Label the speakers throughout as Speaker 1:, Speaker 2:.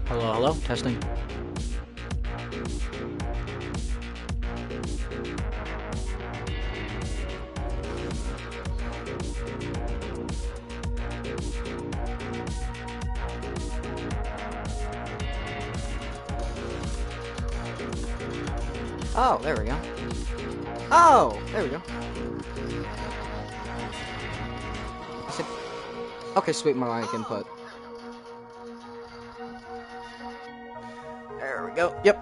Speaker 1: Hello, hello, testing. Oh, there we go. Oh, there we go. Okay, sweet, my mic input. There we go. Yep.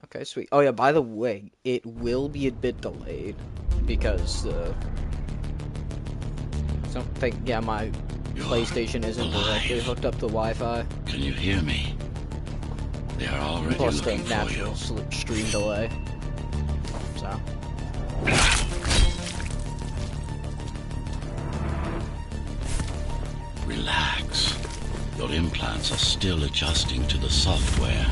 Speaker 1: Okay, sweet. Oh yeah, by the way, it will be a bit delayed because something. Yeah, my PlayStation isn't directly hooked up to Wi-Fi.
Speaker 2: Can you hear me? They are already
Speaker 1: Plus the
Speaker 2: looking for
Speaker 1: natural
Speaker 2: you.
Speaker 1: stream delay. So.
Speaker 2: Relax. Your implants are still adjusting to the software.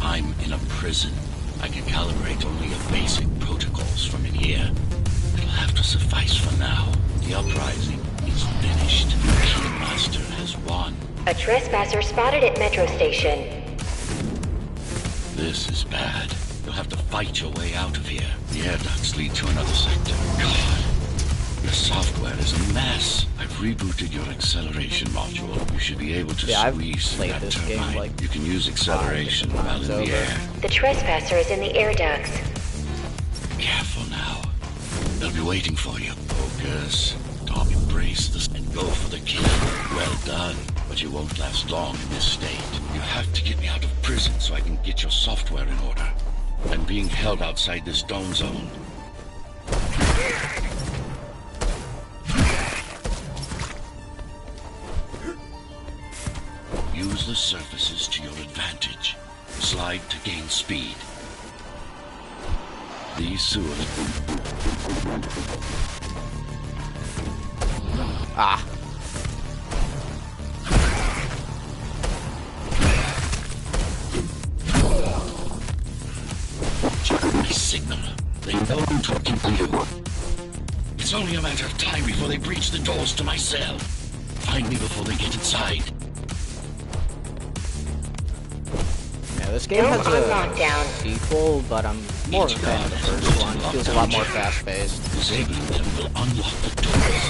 Speaker 2: I'm in a prison. I can calibrate only your basic protocols from in here. It'll have to suffice for now. The uprising is finished. The King Master has won.
Speaker 3: A trespasser spotted at Metro Station.
Speaker 2: This is bad. You'll have to fight your way out of here. The air ducts lead to another sector. God, your software is a mess. I've rebooted your acceleration module. You should be able to squeeze through that
Speaker 1: this
Speaker 2: turbine.
Speaker 1: game like
Speaker 2: You can use acceleration while in the air.
Speaker 3: The trespasser is in the air ducts.
Speaker 2: Careful now. They'll be waiting for you. Focus. Don't embrace this and go for the kill. Well done. But you won't last long in this state. You have to get me out of prison so I can get your software in order. I'm being held outside this dome zone. Use the surfaces to your advantage. Slide to gain speed. These sewers...
Speaker 1: Ah.
Speaker 2: My signal. They know I'm talking to you. It's only a matter of time before they breach the doors to my cell. Find me before they get inside.
Speaker 1: Yeah, this game has a sequel, but I'm more of a fan of the first one. It feels a lot more fast-paced.
Speaker 2: Disabling them will unlock the doors.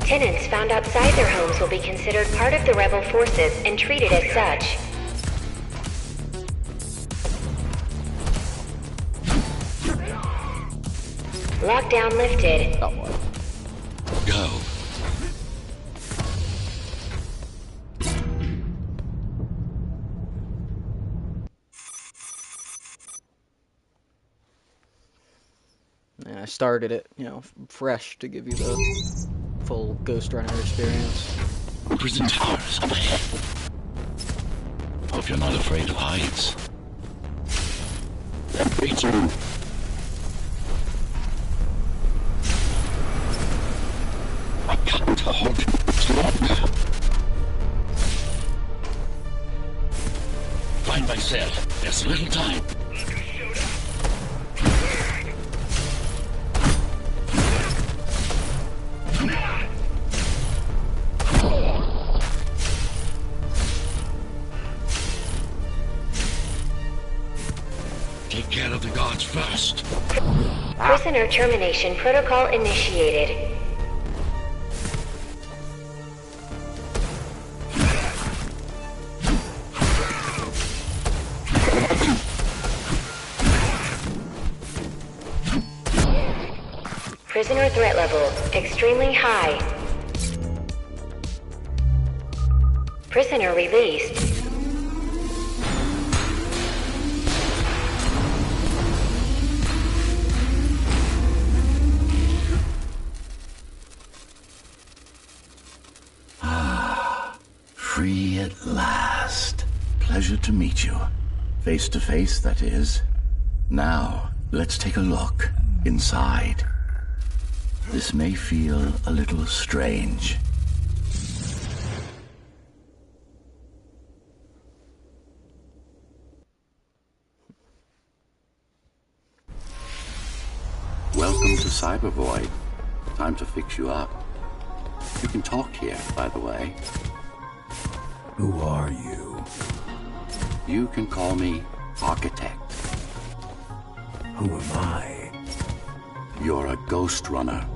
Speaker 3: Tenants found outside their homes will be considered part of the rebel forces and treated as such. Lockdown lifted.
Speaker 1: Oh, what?
Speaker 2: Go.
Speaker 1: Yeah, I started it, you know, fresh to give you the full Ghostrunner experience.
Speaker 2: Prison towers up ahead. Hope you're not afraid of heights. Reach. I got to hold it longer. Find my cell. There's little time. Take care of the guards first.
Speaker 3: Prisoner termination protocol initiated. Prisoner threat level extremely high. Prisoner released.
Speaker 2: Free at last. Pleasure to meet you. Face to face, that is. Now, let's take a look inside. This may feel a little strange. to Cybervoid. Time to fix you up. You can talk here, by the way.
Speaker 4: Who are you?
Speaker 2: You can call me Architect.
Speaker 4: Who am I?
Speaker 2: You're a Ghostrunner.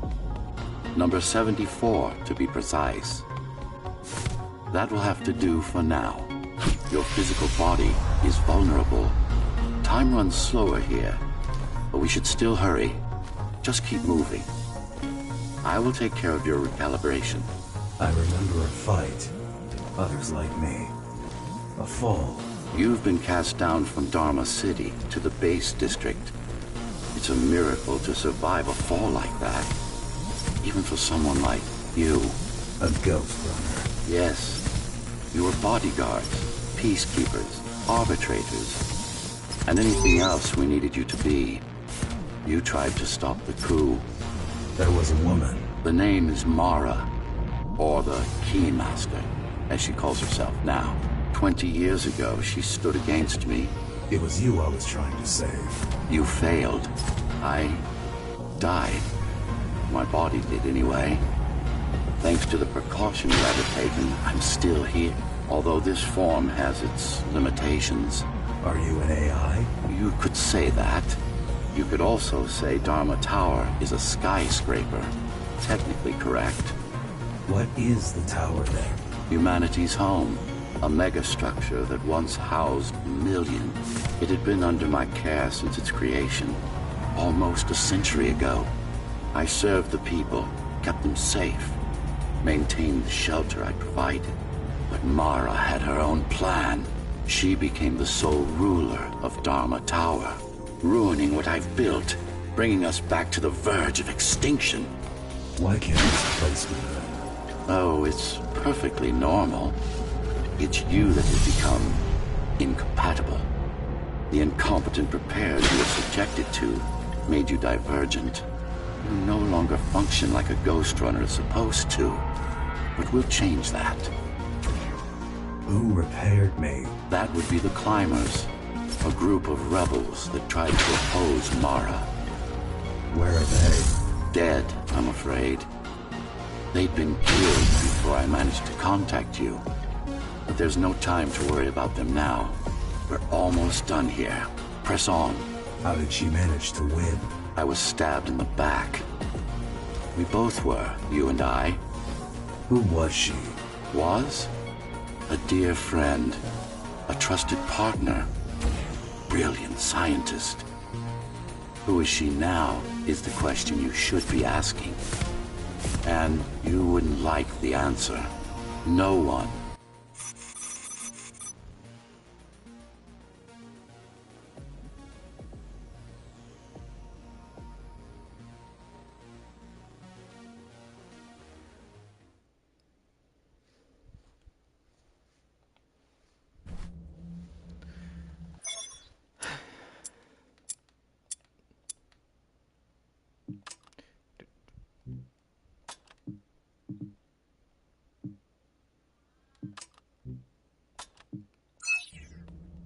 Speaker 2: Number 74, to be precise. That will have to do for now. Your physical body is vulnerable. Time runs slower here, but we should still hurry. Just keep moving. I will take care of your recalibration.
Speaker 4: I remember a fight. Others like me. A fall.
Speaker 2: You've been cast down from Dharma City to the base district. It's a miracle to survive a fall like that. Even for someone like you.
Speaker 4: A Ghostrunner.
Speaker 2: Yes. You were bodyguards, peacekeepers, arbitrators, and anything else we needed you to be. You tried to stop the coup.
Speaker 4: There was a woman.
Speaker 2: The name is Mara, or the Keymaster, as she calls herself now. 20 years ago, she stood against me.
Speaker 4: It was you I was trying to save.
Speaker 2: You failed. I died. My body did anyway. Thanks to the precaution you had taken, I'm still here. Although this form has its limitations.
Speaker 4: Are you an AI?
Speaker 2: You could say that. You could also say Dharma Tower is a skyscraper. Technically correct.
Speaker 4: What is the tower then?
Speaker 2: Humanity's home. A megastructure that once housed millions. It had been under my care since its creation. Almost a century ago. I served the people, kept them safe, maintained the shelter I provided. But Mara had her own plan. She became the sole ruler of Dharma Tower, ruining what I've built, bringing us back to the verge of extinction.
Speaker 4: Why can't this place be then?
Speaker 2: Oh, it's perfectly normal. It's you that has become incompatible. The incompetent repairs you were subjected to made you divergent. You no longer function like a Ghostrunner is supposed to. But we'll change that.
Speaker 4: Who repaired me?
Speaker 2: That would be the Climbers, a group of rebels that tried to oppose Mara.
Speaker 4: Where are they?
Speaker 2: Dead, I'm afraid. They'd been killed before I managed to contact you. But there's no time to worry about them now. We're almost done here. Press on.
Speaker 4: How did she manage to win?
Speaker 2: I was stabbed in the back. We both were, you and I.
Speaker 4: Who was she?
Speaker 2: Was? A dear friend. A trusted partner. Brilliant scientist. Who is she now is the question you should be asking. And you wouldn't like the answer. No one.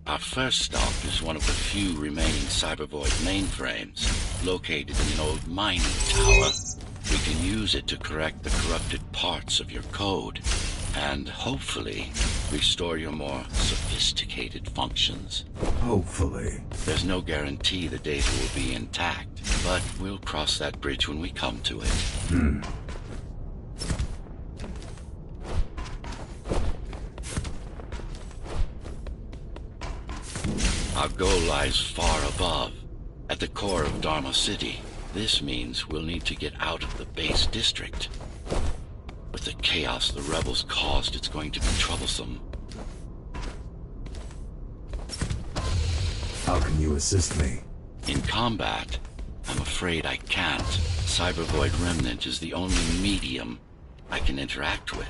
Speaker 2: Our first stop is one of the few remaining Cybervoid mainframes, located in an old mining tower. We can use it to correct the corrupted parts of your code, and hopefully restore your more sophisticated functions.
Speaker 4: Hopefully.
Speaker 2: There's no guarantee the data will be intact, but we'll cross that bridge when we come to it. Our goal lies far above, at the core of Dharma City. This means we'll need to get out of the base district. With the chaos the rebels caused, it's going to be troublesome.
Speaker 4: How can you assist me?
Speaker 2: In combat, I'm afraid I can't. Cybervoid Remnant is the only medium I can interact with.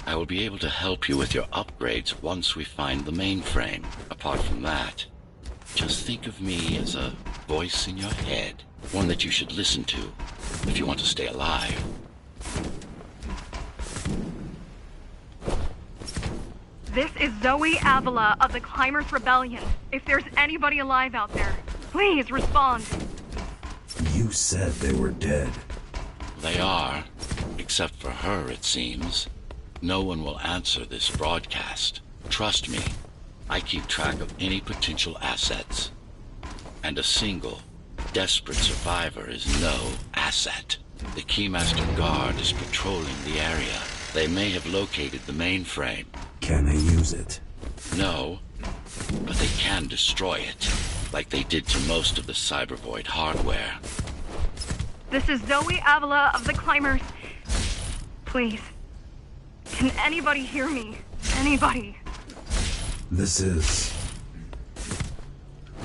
Speaker 2: I will be able to help you with your upgrades once we find the mainframe. Apart from that, just think of me as a voice in your head. One that you should listen to if you want to stay alive.
Speaker 5: This is Zoe Avila of the Climbers Rebellion. If there's anybody alive out there, please respond.
Speaker 4: You Who said they were dead?
Speaker 2: They are. Except for her, it seems. No one will answer this broadcast. Trust me, I keep track of any potential assets. And a single, desperate survivor is no asset. The Keymaster Guard is patrolling the area. They may have located the mainframe.
Speaker 4: Can they use it?
Speaker 2: No, but they can destroy it, like they did to most of the Cybervoid hardware.
Speaker 5: This is Zoe Avila of the Climbers. Please. Can anybody hear me? Anybody?
Speaker 4: This is...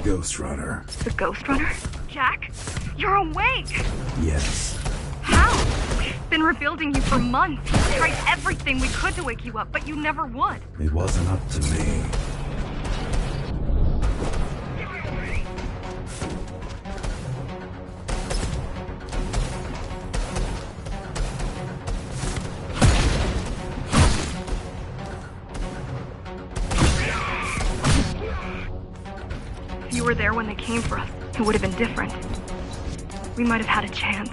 Speaker 4: Ghostrunner.
Speaker 5: The Ghostrunner? Jack? You're awake!
Speaker 4: Yes.
Speaker 5: How? We've been rebuilding you for months. We tried everything we could to wake you up, but you never would.
Speaker 4: It wasn't up to me.
Speaker 5: If you were there when they came for us, it would have been different. We might have had a chance.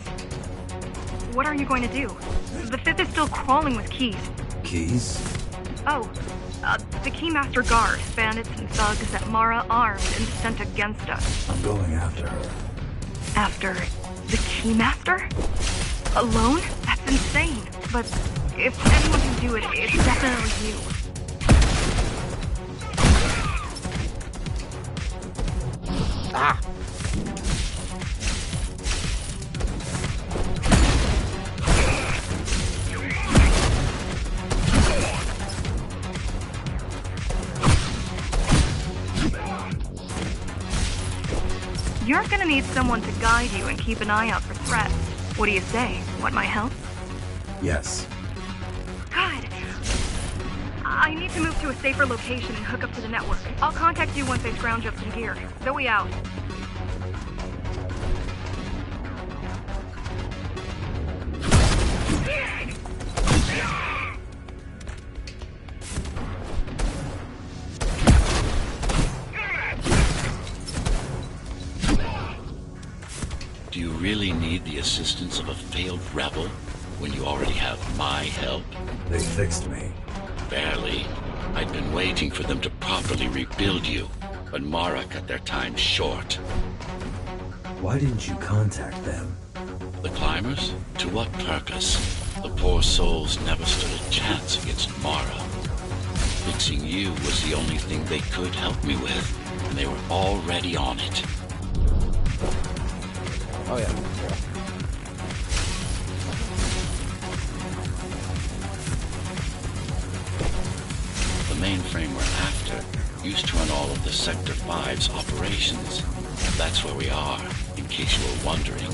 Speaker 5: What are you going to do? The Fifth is still crawling with keys.
Speaker 4: Keys?
Speaker 5: Oh, the Keymaster Guard, bandits and thugs that Mara armed and sent against us.
Speaker 4: I'm going after her.
Speaker 5: After the Keymaster? Alone? That's insane. But if anyone can do it, it's definitely you.
Speaker 1: Ah!
Speaker 5: You're gonna need someone to guide you and keep an eye out for threats. What do you say? Want my help?
Speaker 4: Yes.
Speaker 5: Good. I need to move to a safer location and hook up to the network. I'll contact you once I scrounge up some gear. Zoe out.
Speaker 2: Do you really need the assistance of a failed rebel when you already have my help?
Speaker 4: They fixed me.
Speaker 2: Barely. I'd been waiting for them to properly rebuild you, but Mara cut their time short.
Speaker 4: Why didn't you contact them?
Speaker 2: The climbers? To what purpose? The poor souls never stood a chance against Mara. Fixing you was the only thing they could help me with, and they were already on it.
Speaker 1: Oh yeah.
Speaker 2: The mainframe we're after used to run all of the Sector 5's operations. That's where we are, in case you were wondering.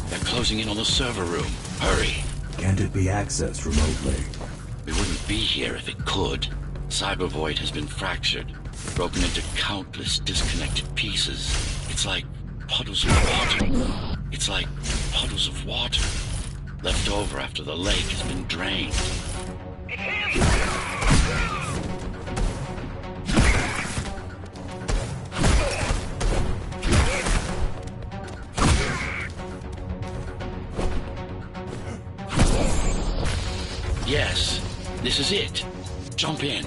Speaker 2: They're closing in on the server room. Hurry.
Speaker 4: Can't it be accessed remotely?
Speaker 2: We wouldn't be here if it could. Cybervoid has been fractured, broken into countless disconnected pieces. It's like puddles of water. It's like puddles of water, left over after the lake has been drained. Yes, this is it. Jump in.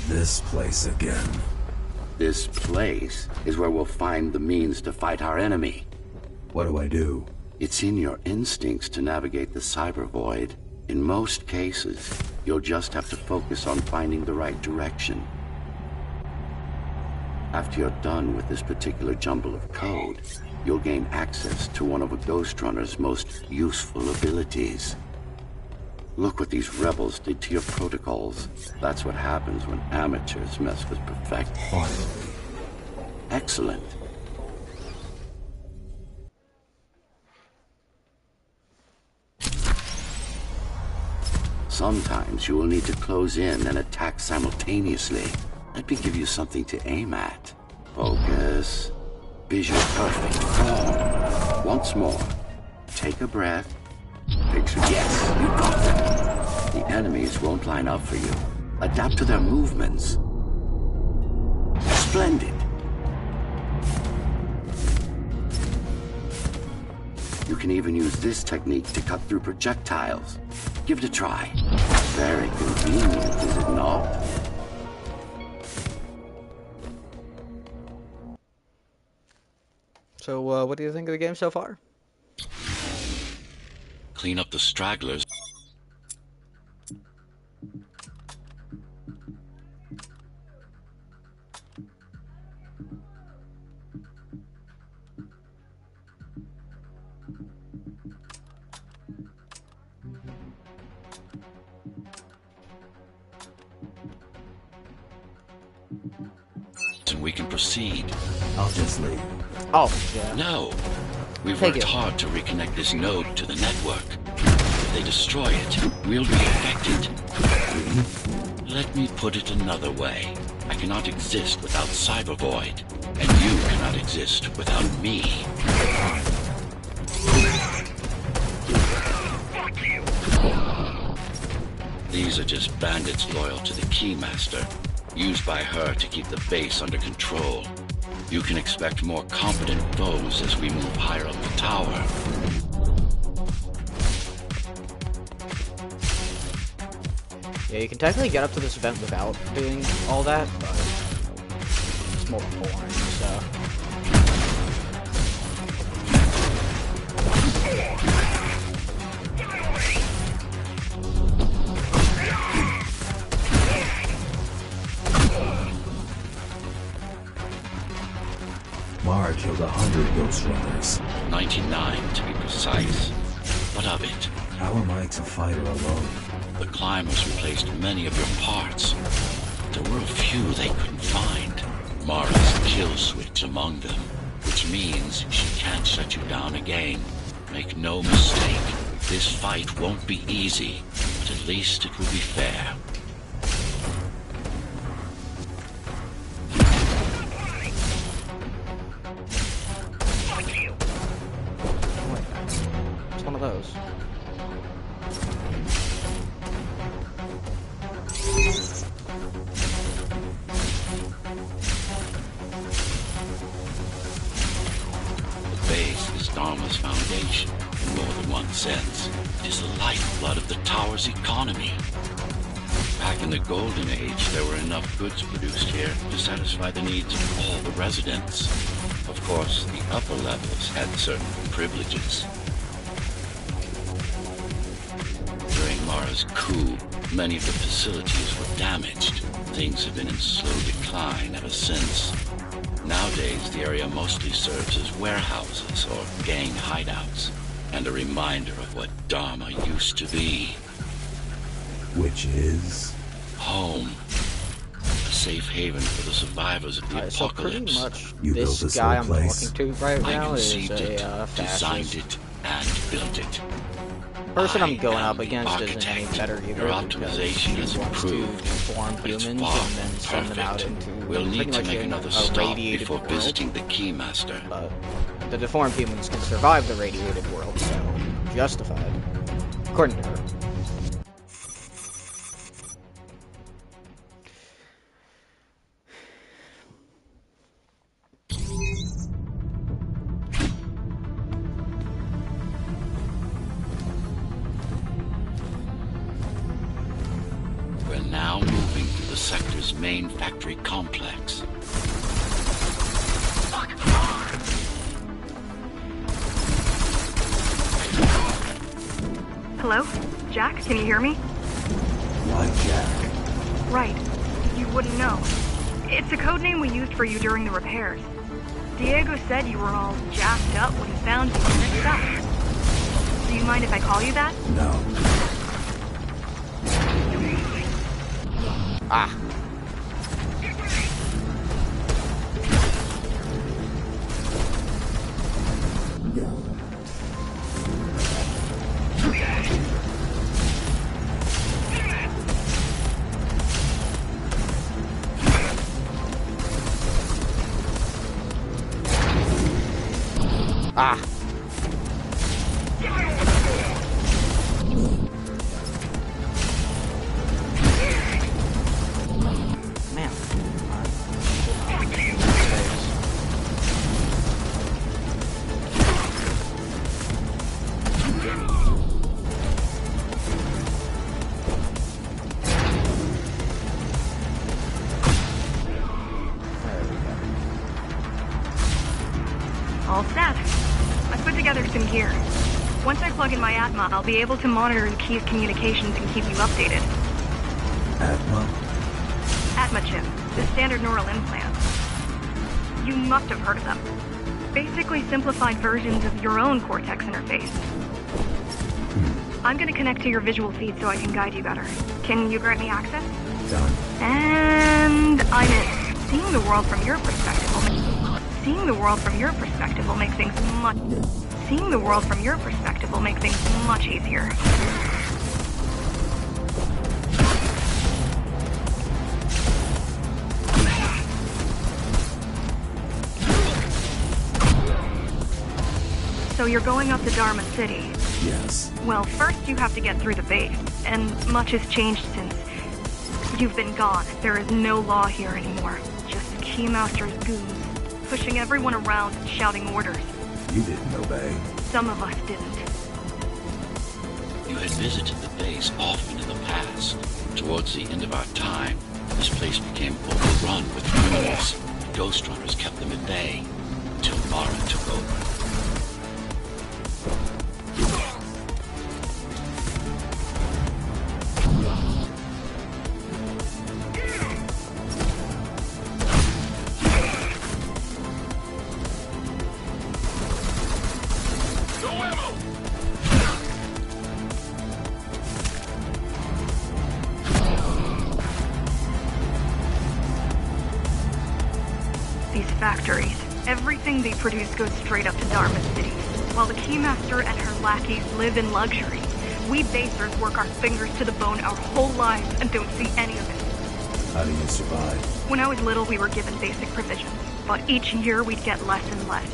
Speaker 4: This place again.
Speaker 6: This place is where we'll find the means to fight our enemy.
Speaker 4: What do I do?
Speaker 6: It's in your instincts to navigate the cyber void. In most cases, you'll just have to focus on finding the right direction. After you're done with this particular jumble of code, you'll gain access to one of a Ghostrunner's most useful abilities. Look what these rebels did to your protocols. That's what happens when amateurs mess with perfect. Excellent. Sometimes you will need to close in and attack simultaneously. Let me give you something to aim at. Focus. Visual perfect. Once more. Take a breath. picture. Yes, you got them. The enemies won't line up for you. Adapt to their movements. Splendid. You can even use this technique to cut through projectiles. Give it a try. Very convenient, is it not?
Speaker 1: So, what do you think of the game so far?
Speaker 2: Clean up the stragglers. And we can proceed.
Speaker 4: I'll just leave.
Speaker 1: Oh, yeah.
Speaker 2: No. We've
Speaker 1: Take
Speaker 2: worked
Speaker 1: it.
Speaker 2: hard to reconnect this node to the network. If they destroy it, we'll be affected. Let me put it another way. I cannot exist without Cyber Void, and you cannot exist without me. These are just bandits loyal to the Keymaster, used by her to keep the base under control. You can expect more competent foes as we move higher up the tower.
Speaker 1: Yeah, you can technically get up to this event without doing all that, but it's more boring, so...
Speaker 4: Mara killed 100 Ghostrunners.
Speaker 2: 99 to be precise. What of it?
Speaker 4: How am I to fight her alone?
Speaker 2: The climbers replaced many of your parts. There were a few they couldn't find. Mara's kill switch among them, which means she can't shut you down again. Make no mistake, this fight won't be easy, but at least it will be fair.
Speaker 1: It's one of those.
Speaker 2: The base is Dharma's foundation, in more than one sense. It is the lifeblood of the tower's economy. Back in the Golden Age, there were enough goods produced here to satisfy the needs of all the residents. Of course, the upper levels had certain privileges. During Mara's coup, many of the facilities were damaged. Things have been in slow decline ever since. Nowadays, the area mostly serves as warehouses or gang hideouts, and a reminder of what Dharma used to be.
Speaker 4: Which is?
Speaker 2: Home. A safe haven for the survivors of the
Speaker 1: Alright, so pretty
Speaker 2: apocalypse.
Speaker 1: much
Speaker 4: You built
Speaker 1: this
Speaker 4: this
Speaker 1: guy
Speaker 4: whole
Speaker 1: I'm
Speaker 4: place?
Speaker 1: talking to right
Speaker 2: I
Speaker 1: now is
Speaker 2: conceived it,
Speaker 1: a
Speaker 2: designed
Speaker 1: fascist.
Speaker 2: it, and built it.
Speaker 1: The person I'm going
Speaker 2: I
Speaker 1: up
Speaker 2: am
Speaker 1: against
Speaker 2: the
Speaker 1: isn't any
Speaker 2: architect.
Speaker 1: better either
Speaker 2: Your
Speaker 1: because
Speaker 2: optimization has
Speaker 1: he wants to
Speaker 2: improved,
Speaker 1: deform
Speaker 2: but it's
Speaker 1: humans
Speaker 2: far
Speaker 1: and then send them out
Speaker 2: perfect.
Speaker 1: into
Speaker 2: We'll
Speaker 1: pretty
Speaker 2: need to
Speaker 1: much
Speaker 2: make
Speaker 1: in
Speaker 2: another
Speaker 1: a
Speaker 2: stop
Speaker 1: radiated
Speaker 2: before
Speaker 1: world.
Speaker 2: visiting the Keymaster.
Speaker 1: But the deformed humans can survive the radiated world, so justified. According to her.
Speaker 2: We're now moving through the sector's main factory complex.
Speaker 5: Hello? Jack, can you hear me?
Speaker 4: Why Jack?
Speaker 5: Right. You wouldn't know. It's a code name we used for you during the repairs. Diego said you were all jacked up when he found you in this stuff. Do you mind if I call you that?
Speaker 4: No.
Speaker 1: Ah. Ah.
Speaker 5: All set. I put together some gear. Once I plug in my Atma, I'll be able to monitor the key's communications and keep you updated.
Speaker 4: Atma?
Speaker 5: Atma chip, the standard neural implant. You must have heard of them. Basically simplified versions of your own Cortex interface. I'm gonna connect to your visual feed so I can guide you better. Can you grant me access?
Speaker 4: Done.
Speaker 5: And I'm in. Seeing the world from your perspective will make things much easier. So you're going up to Dharma City.
Speaker 4: Yes.
Speaker 5: Well, first you have to get through the base, and much has changed since you've been gone. There is no law here anymore. Just Keymaster's goons, pushing everyone around and shouting orders.
Speaker 4: You didn't obey.
Speaker 5: Some of us didn't.
Speaker 2: You had visited the base often in the past. Towards the end of our time, this place became overrun with criminals. Ghostrunners kept them at bay until Mara took over.
Speaker 5: Factories. Everything they produce goes straight up to Dharma City. While the Keymaster and her lackeys live in luxury, we basers work our fingers to the bone our whole lives and don't see any of it.
Speaker 4: How do you survive?
Speaker 5: When I was little, we were given basic provisions, but each year we'd get less and less.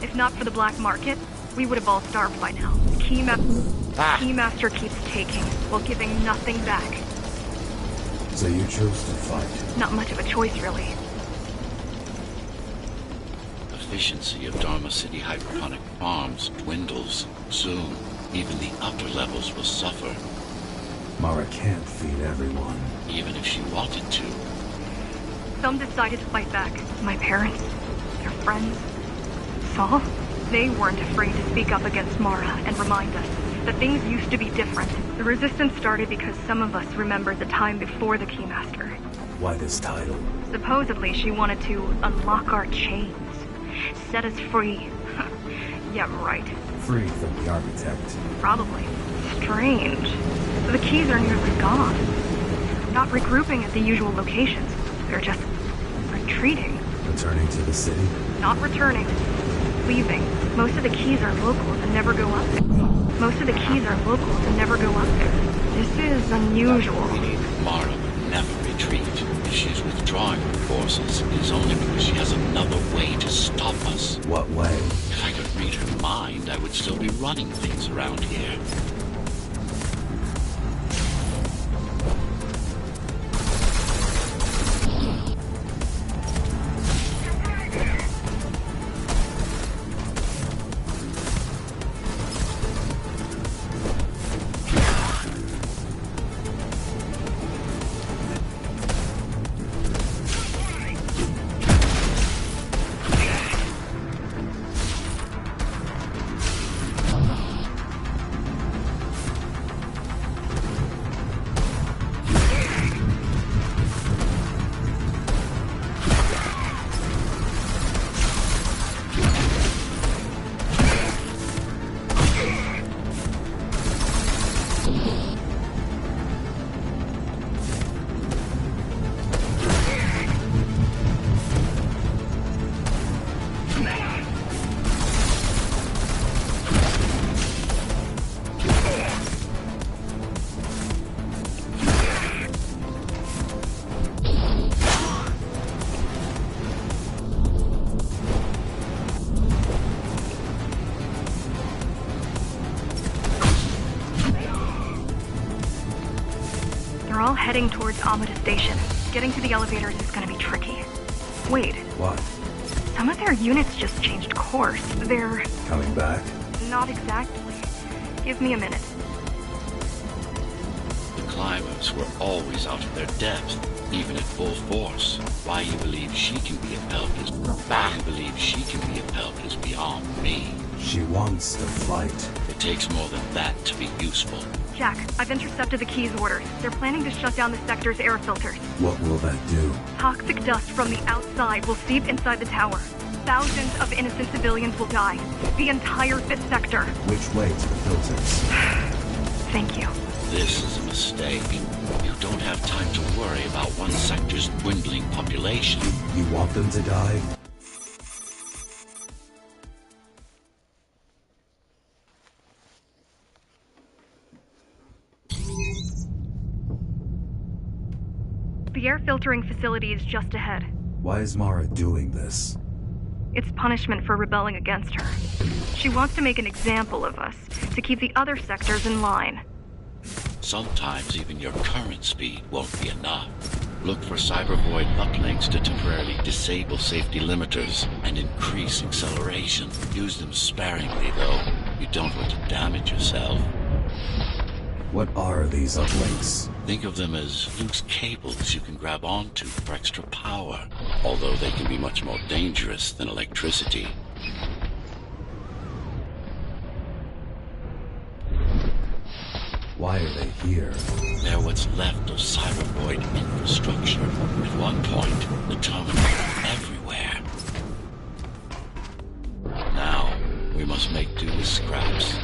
Speaker 5: If not for the black market, we would have all starved by now. The Keymaster keeps taking, while giving nothing back.
Speaker 4: So you chose to fight?
Speaker 5: Not much of a choice, really.
Speaker 2: Efficiency of Dharma City hydroponic farms dwindles. Soon, even the upper levels will suffer.
Speaker 4: Mara can't feed everyone.
Speaker 2: Even if she wanted to.
Speaker 5: Some decided to fight back. My parents, their friends, Saul. They weren't afraid to speak up against Mara and remind us that things used to be different. The resistance started because some of us remembered the time before the Keymaster.
Speaker 4: Why this title?
Speaker 5: Supposedly she wanted to unlock our chains. Set us free. Yeah, right.
Speaker 4: Free from the architect.
Speaker 5: Probably. Strange. The keys are nearly gone. Not regrouping at the usual locations. They're just retreating.
Speaker 4: Returning to the city?
Speaker 5: Not returning. Leaving. Most of the keys are locals and never go up there. This is unusual.
Speaker 2: Mara would never retreat. If she's withdrawing her forces, it is only because she has another way to stop us.
Speaker 4: What way?
Speaker 2: If I could read her mind, I would still be running things around here.
Speaker 5: Heading towards Amida Station. Getting to the elevators is gonna be tricky. Wait.
Speaker 4: What?
Speaker 5: Some of their units just changed course. They're...
Speaker 4: Coming back?
Speaker 5: Not exactly. Give me a minute.
Speaker 2: The climbers were always out of their depth, even at full force. Why you believe she can be a Pelkas beyond me.
Speaker 4: She wants to fight.
Speaker 2: It takes more than that to be useful.
Speaker 5: Jack, I've intercepted the Key's orders. They're planning to shut down the sector's air filters.
Speaker 4: What will that do?
Speaker 5: Toxic dust from the outside will seep inside the tower. Thousands of innocent civilians will die. The entire 5th sector.
Speaker 4: Which way to the filters?
Speaker 5: Thank you.
Speaker 2: This is a mistake. You don't have time to worry about one sector's dwindling population.
Speaker 4: You want them to die?
Speaker 5: The air filtering facility is just ahead.
Speaker 4: Why is Mara doing this?
Speaker 5: It's punishment for rebelling against her. She wants to make an example of us, to keep the other sectors in line.
Speaker 2: Sometimes even your current speed won't be enough. Look for cybervoid uplinks to temporarily disable safety limiters and increase acceleration. Use them sparingly, though. You don't want to damage yourself.
Speaker 4: What are these uplinks?
Speaker 2: Think of them as loose cables you can grab onto for extra power, although they can be much more dangerous than electricity.
Speaker 4: Why are they here?
Speaker 2: They're what's left of cybervoid infrastructure. At one point, the terminals were everywhere. Now, we must make do with scraps.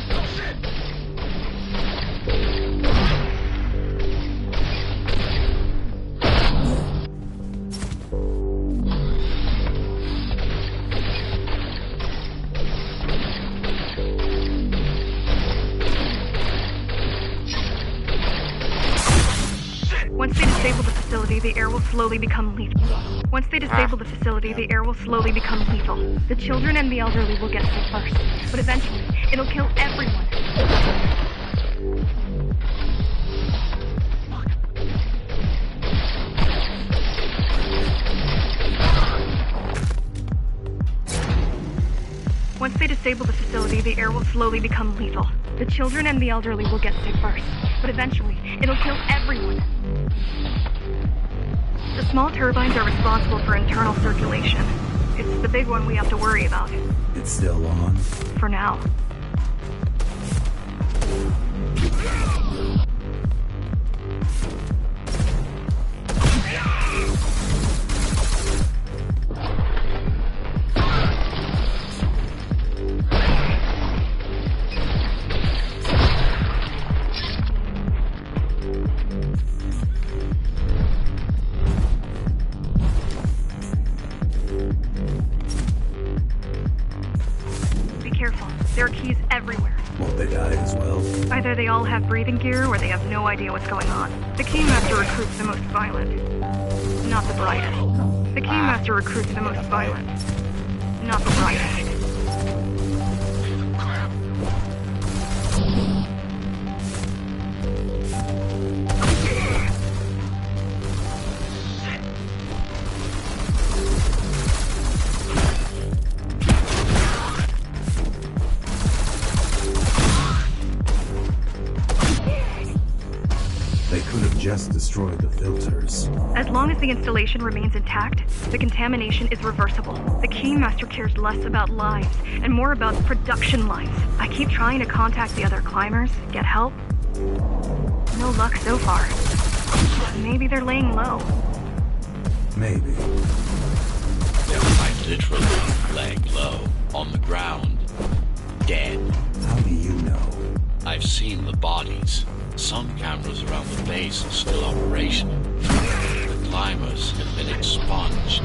Speaker 5: Once they disable the facility, the air will slowly become lethal. Once they disable the facility, the air will slowly become lethal. The children and the elderly will get sick first, but eventually, it'll kill everyone. Once they disable the facility, the air will slowly become lethal. The children and the elderly will get sick first, but eventually, it'll kill everyone. The small turbines are responsible for internal circulation. It's the big one we have to worry about.
Speaker 4: It's still on?
Speaker 5: For now. There are keys everywhere.
Speaker 4: Won't they die as well?
Speaker 5: Either they all have breathing gear or they have no idea what's going on. The Keymaster recruits the most violent. Not the brightest. The Keymaster recruits the most violent. Not the brightest.
Speaker 4: Just destroy the filters.
Speaker 5: As long as the installation remains intact, the contamination is reversible. The Keymaster cares less about lives and more about production lines. I keep trying to contact the other climbers, get help. No luck so far. Maybe they're laying low.
Speaker 4: Maybe.
Speaker 2: They're quite literally laying low, on the ground, dead.
Speaker 4: How do you know?
Speaker 2: I've seen the bodies. Some cameras around the base are still operational. The climbers have been expunged.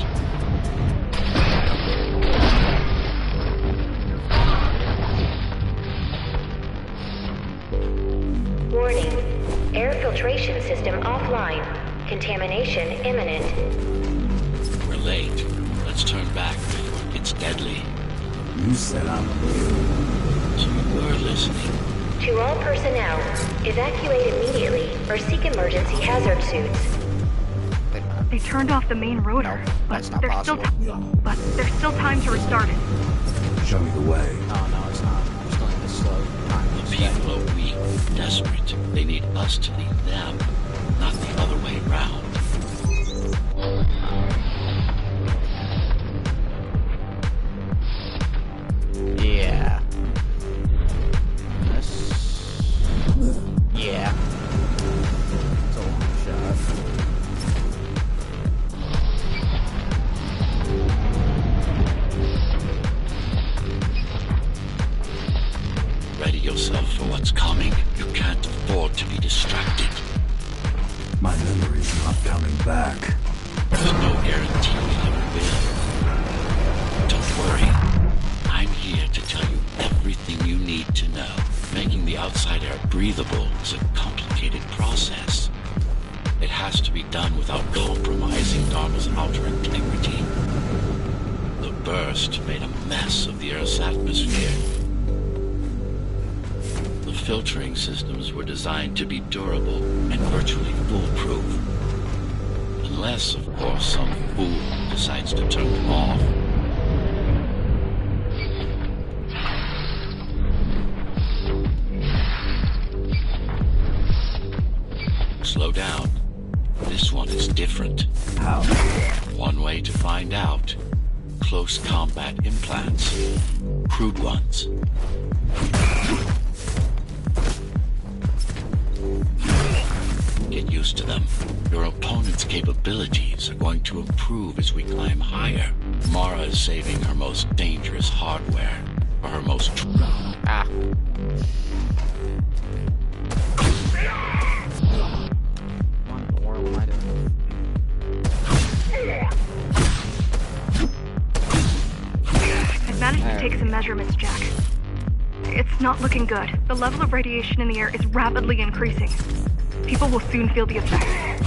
Speaker 3: Warning. Air filtration system offline. Contamination imminent.
Speaker 2: We're late. Let's turn back before it gets deadly.
Speaker 4: You said I'm new.
Speaker 2: So you were listening.
Speaker 3: To all personnel, evacuate immediately or seek emergency hazard suits.
Speaker 1: Wait a minute.
Speaker 5: They turned off the main rotor,
Speaker 1: No, that's not possible.
Speaker 5: but there's still time to restart it.
Speaker 4: Show me the way.
Speaker 1: No, it's not. I'm still need to slow time.
Speaker 2: The people are weak, desperate. They need us to lead them. not the other way round.
Speaker 1: Yeah. Yeah. It's a long shot.
Speaker 2: Ready yourself for what's coming. You can't afford to be distracted.
Speaker 4: My memory's not coming back.
Speaker 2: There's no guarantee you ever will. Don't worry. I'm here to tell you everything you need to know. Making the outside air breathable is a complicated process. It has to be done without compromising Dharma's outer integrity. The burst made a mess of the Earth's atmosphere. The filtering systems were designed to be durable and virtually foolproof. Unless, of course, some fool decides to turn them off. Slow down. This one is different.
Speaker 4: How?
Speaker 2: One way to find out. Close combat implants. Crude ones. Get used to them. Your opponent's capabilities are going to improve as we climb higher. Mara is saving her most dangerous hardware for her most...
Speaker 1: Ah. What in the world am I doing?
Speaker 5: I've managed to take some measurements, Jack. It's not looking good. The level of radiation in the air is rapidly increasing. People will soon feel the effects.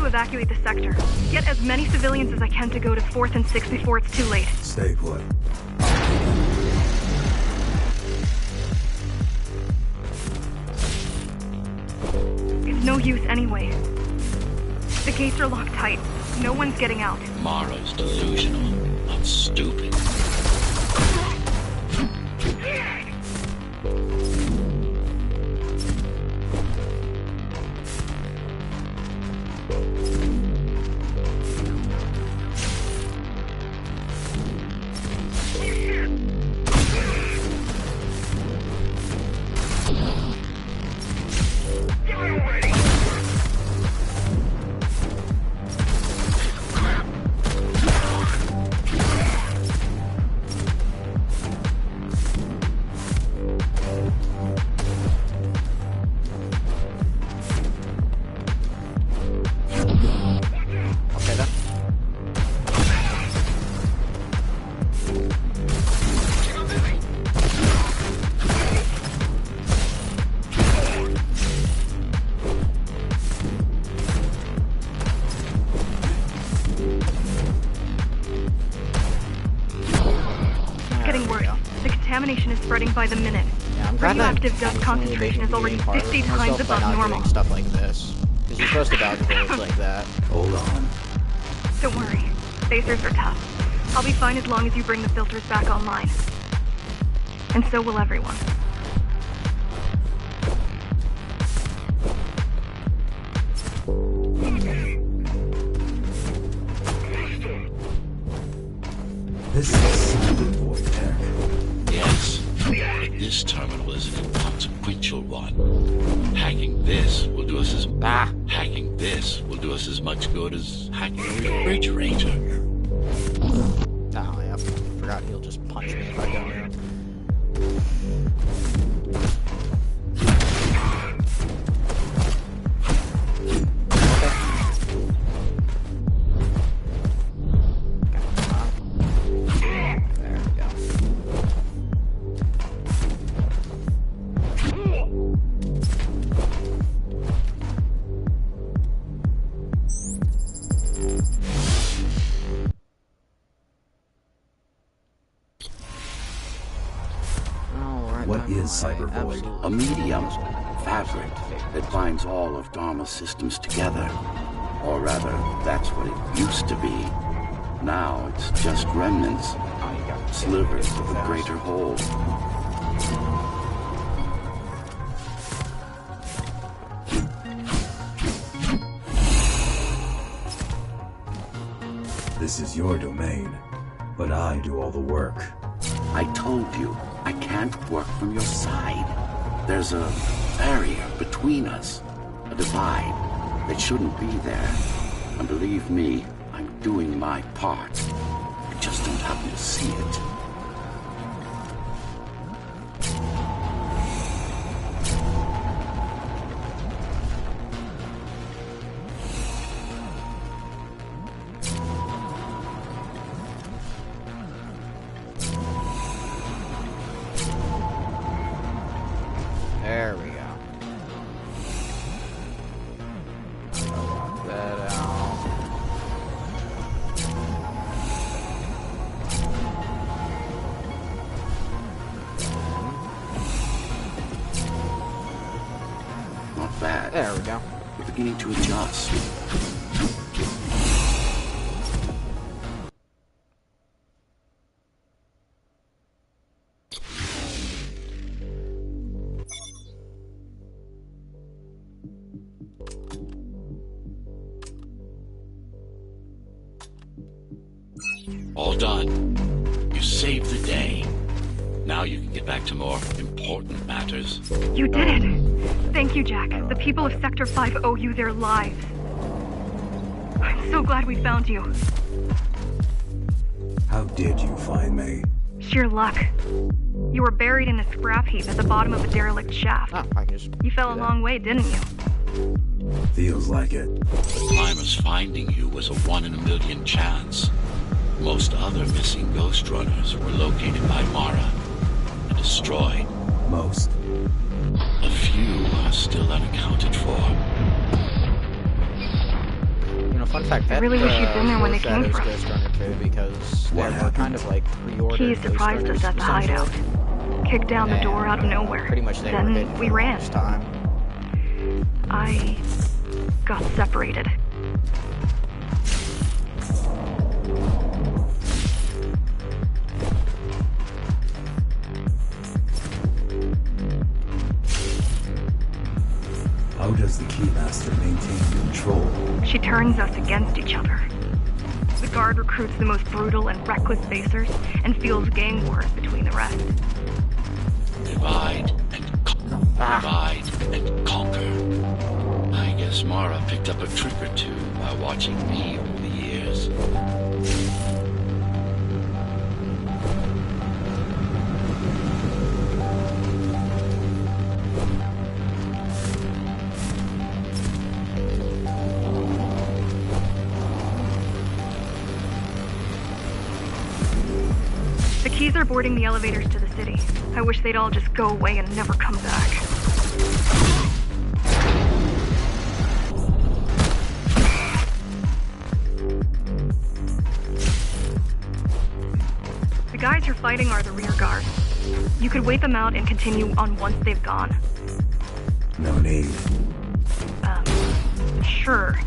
Speaker 5: Evacuate the sector. Get as many civilians as I can to go to 4th and 6th before it's too late.
Speaker 4: Stay put.
Speaker 5: It's no use anyway. The gates are locked tight. No one's getting out.
Speaker 2: Mara's delusional, not stupid.
Speaker 5: Contamination is spreading by the minute.
Speaker 1: Yeah, I'm glad
Speaker 5: radioactive dust concentration is already 50 times above normal.
Speaker 1: Stuff like this, because you're supposed to dodge bullets like that.
Speaker 4: Hold on.
Speaker 5: Don't worry, phasers are tough. I'll be fine as long as you bring the filters back online. And so will everyone.
Speaker 4: This is silent void tech.
Speaker 2: Yes, but this terminal is an inconsequential one. Hacking this will do us as hacking this will do us as much good as hacking a refrigerator.
Speaker 1: Oh, yeah. I forgot he'll just punch me if I go near him.
Speaker 4: What is Cybervoid?
Speaker 6: A medium fabric that binds all of Dharma's systems together. Or rather, that's what it used to be. Now it's just remnants, slivers of a greater whole.
Speaker 4: This is your domain, but I do all the work.
Speaker 6: I told you, I can't work from your side. There's a barrier between us, a divide that shouldn't be there. And believe me, I'm doing my part. I just don't happen to see it.
Speaker 1: There we go. Lock that out.
Speaker 6: Not bad.
Speaker 1: There we go.
Speaker 6: We're beginning to adjust.
Speaker 2: All done. You saved the day. Now you can get back to more important matters.
Speaker 5: You did it! Thank you, Jack. The people of Sector 5 owe you their lives. I'm so glad we found you.
Speaker 4: How did you find me?
Speaker 5: Sheer luck. You were buried in a scrap heap at the bottom of a derelict shaft.
Speaker 1: Oh, I can just
Speaker 5: You fell a
Speaker 1: do that.
Speaker 5: long way, didn't you?
Speaker 4: Feels like it.
Speaker 2: The climbers finding you was a 1 in a million chance. Most other missing Ghostrunners were located by Mara and destroyed.
Speaker 4: Most?
Speaker 2: A few are still unaccounted for.
Speaker 1: You know, fun fact, that
Speaker 5: really wish you'd been there when they came
Speaker 1: foreshadowed
Speaker 5: from.
Speaker 1: Ghostrunner 2 because
Speaker 4: What
Speaker 1: they were
Speaker 4: happened?
Speaker 1: kind of like pre-ordered
Speaker 5: He surprised us at the
Speaker 1: Ghostrunners,
Speaker 5: hideout. Kicked down the door out of nowhere.
Speaker 1: Pretty much they were
Speaker 5: Then
Speaker 1: hidden
Speaker 5: we
Speaker 1: for
Speaker 5: ran.
Speaker 1: this time.
Speaker 5: I got separated.
Speaker 4: How does the Keymaster maintain control?
Speaker 5: She turns us against each other. The guard recruits the most brutal and reckless facers and fuels gang wars between the rest.
Speaker 2: Divide and conquer. I guess Mara picked up a trick or two by watching me over the years.
Speaker 5: The keys are boarding the elevators to the city. I wish they'd all just go away and never come back. The guys you're fighting are the rear guard. You could wait them out and continue on once they've gone.
Speaker 4: No need.
Speaker 5: Sure.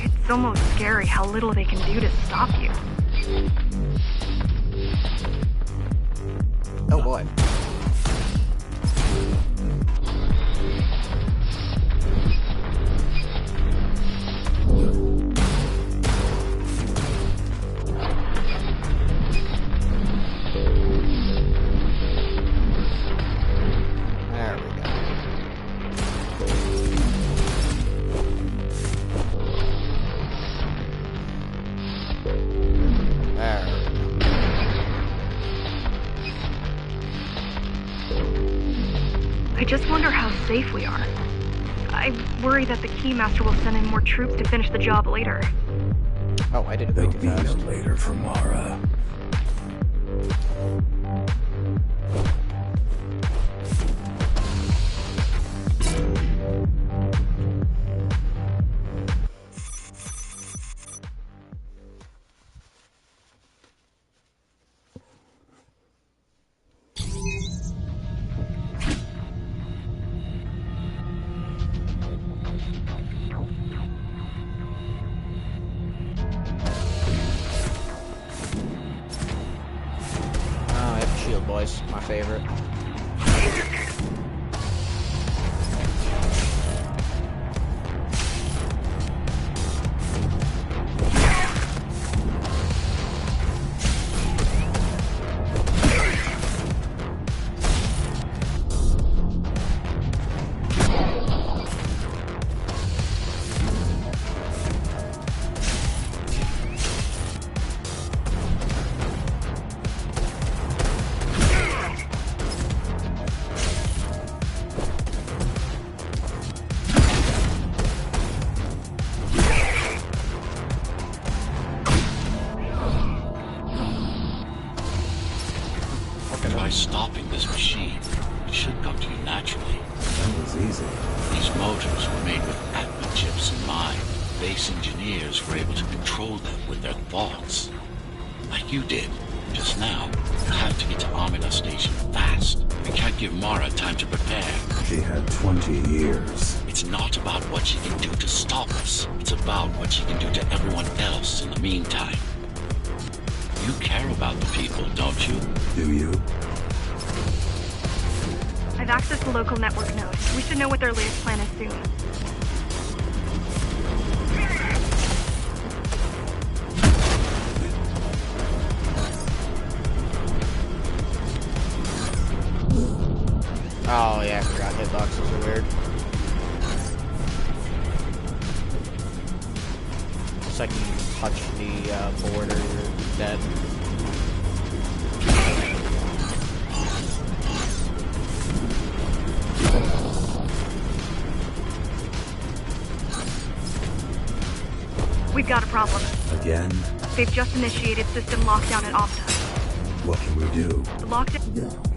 Speaker 5: It's almost scary how little they can do to stop you.
Speaker 1: Oh boy.
Speaker 5: I just wonder how safe we are. I worry that the Keymaster will send in more troops to finish the job later.
Speaker 1: Oh, I did it way
Speaker 4: There'll
Speaker 1: too
Speaker 4: be no
Speaker 1: fast.
Speaker 4: later for Mara.
Speaker 1: Oh, I have Shield Boys, my favorite.
Speaker 2: Try stopping this machine. It should come to you naturally.
Speaker 4: That was easy.
Speaker 2: These motors were made with Atma chips in mind. Base engineers were able to control them with their thoughts. Like you did, just now. You have to get to Amida Station fast. We can't give Mara time to prepare.
Speaker 4: She had 20 years.
Speaker 2: It's not about what she can do to stop us. It's about what she can do to everyone else in the meantime. You care about the people, don't you?
Speaker 4: Do you?
Speaker 5: I've accessed the local network node. We should know what their latest plan is soon.
Speaker 1: Oh yeah, I forgot hitboxes are weird. The second you touch the border, you're dead.
Speaker 5: We've got a problem.
Speaker 4: Again?
Speaker 5: They've just initiated system lockdown at Opta.
Speaker 4: What can we do?
Speaker 5: The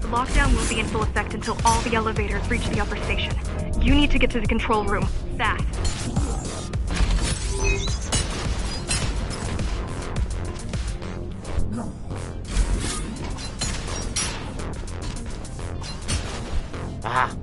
Speaker 5: lockdown will be in full effect until all the elevators reach the upper station. You need to get to the control room, fast.
Speaker 1: Ah!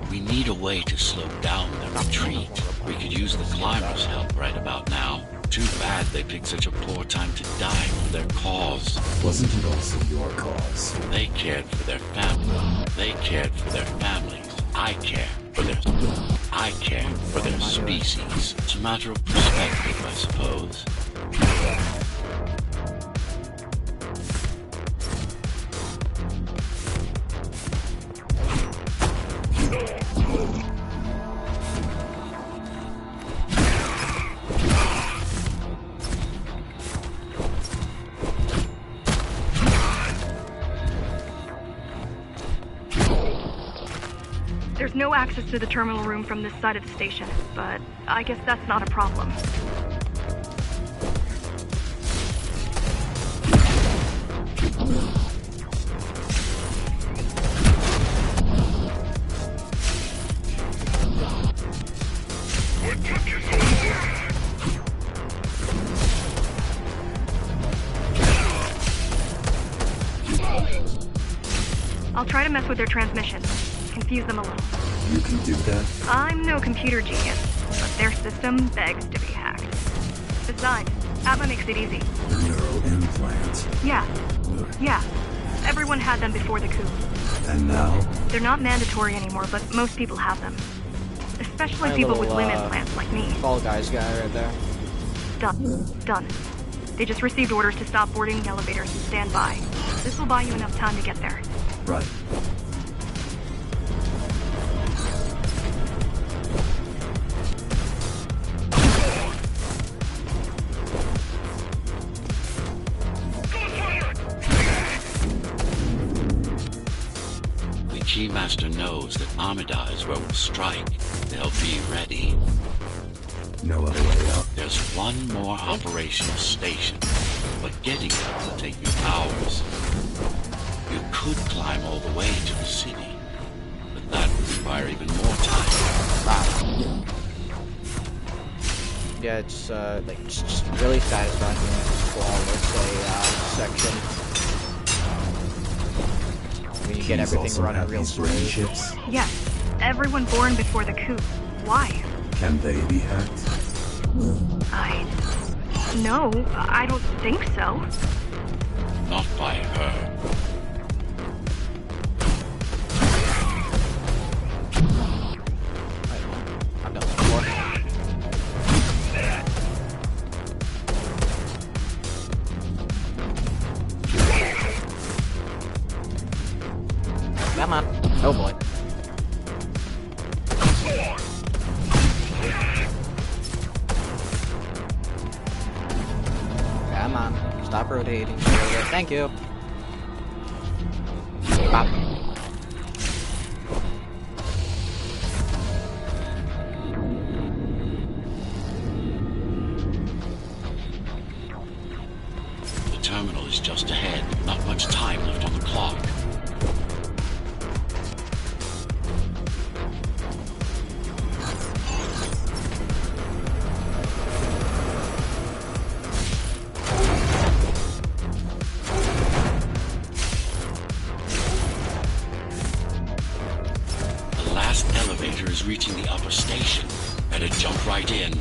Speaker 2: We need a way to slow down their retreat. We could use the climbers' help right about now. Too bad they picked such a poor time to die for their cause.
Speaker 4: Wasn't it also your cause?
Speaker 2: They cared for their family. They cared for their families. I care for their species. It's a matter of perspective, I suppose.
Speaker 5: There's no access to the terminal room from this side of the station, but I guess that's not a problem. I'll try to mess with their transmission. Confuse them a little.
Speaker 4: You can do that?
Speaker 5: I'm no computer genius, but their system begs to be hacked. Besides, Atma makes it easy.
Speaker 4: The neural implant.
Speaker 5: Yeah. Everyone had them before the coup.
Speaker 4: And now?
Speaker 5: They're not mandatory anymore, but most people have them. Especially
Speaker 1: My
Speaker 5: people with
Speaker 1: little,
Speaker 5: limb implants like me.
Speaker 1: Fall Guys guy right there.
Speaker 5: Done. They just received orders to stop boarding the elevators and stand by. This will buy you enough time to get there.
Speaker 4: Right.
Speaker 2: The Keymaster knows that Amida is where we'll strike. They'll be ready.
Speaker 4: No other way out.
Speaker 2: There's one more operational station, but getting there will take you hours. You could climb all the way to the city, but that would require even more time.
Speaker 1: Yeah, it's like just really satisfying when it's flawless section. When you get
Speaker 4: Keys
Speaker 1: everything
Speaker 4: also
Speaker 1: running
Speaker 4: have
Speaker 1: real
Speaker 4: these brain
Speaker 1: smooth.
Speaker 4: chips.
Speaker 5: Yes, everyone born before the coup. Why?
Speaker 4: Can they be hacked?
Speaker 5: No, I don't think so.
Speaker 2: Not by her.
Speaker 1: I've done that before. Come on. Oh boy. Come on. Stop rotating. Thank you. Bop.
Speaker 2: The terminal is just ahead. Not much time left on the clock. The last elevator is reaching the upper station. Better jump right in.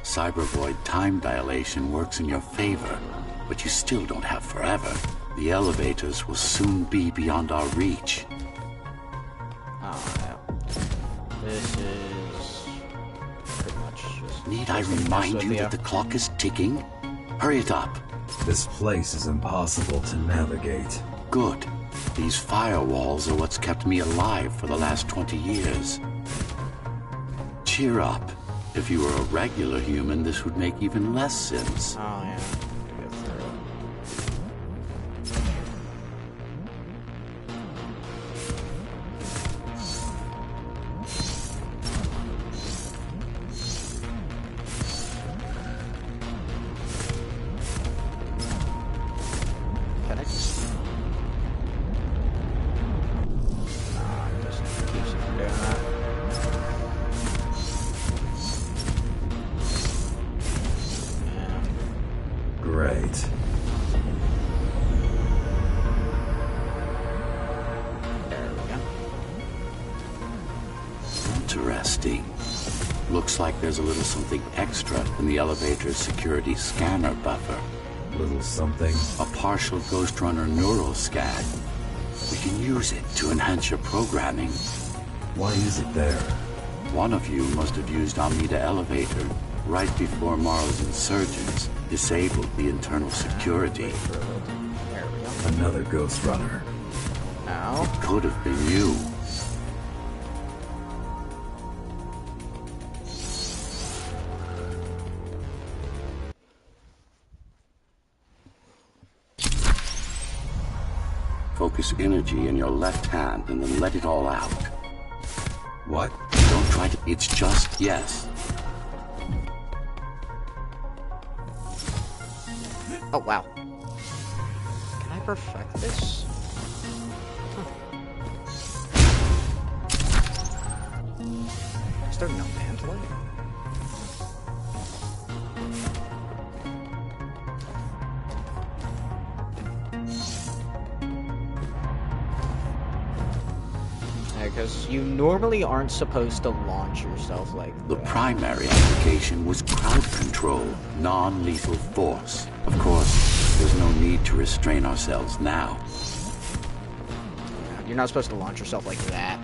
Speaker 6: Cybervoid time dilation works in your favor, but you still don't have forever. The elevators will soon be beyond our reach.
Speaker 1: Oh, yeah. This is pretty much just...
Speaker 6: Need I remind you that the clock is ticking? Hurry it up.
Speaker 4: This place is impossible to navigate.
Speaker 6: Good. These firewalls are what's kept me alive for the last 20 years. Cheer up. If you were a regular human, this would make even less sense.
Speaker 1: Oh, yeah. To get through. Can I just... Nah, it just keeps you from doing that.
Speaker 4: Great.
Speaker 1: There we go.
Speaker 6: Interesting. Looks like there's a little something extra in the elevator's security scanner buffer.
Speaker 4: Little something.
Speaker 6: A partial Ghostrunner neural scan. We can use it to enhance your programming.
Speaker 4: Why is it there?
Speaker 6: One of you must have used Amida Elevator right before Morrow's insurgents disabled the internal security.
Speaker 1: There we go.
Speaker 4: Another Ghostrunner.
Speaker 1: Now,
Speaker 6: Could have been you. Focus energy in your left hand and then let it all out.
Speaker 4: What?
Speaker 6: Don't try to... It's just yes.
Speaker 1: oh wow. Can I perfect this? Is there no mantle? because you normally aren't supposed to launch yourself like
Speaker 6: The
Speaker 1: that.
Speaker 6: primary application was crowd control, non-lethal force. Of course, there's no need to restrain ourselves now.
Speaker 1: You're not supposed to launch yourself like that.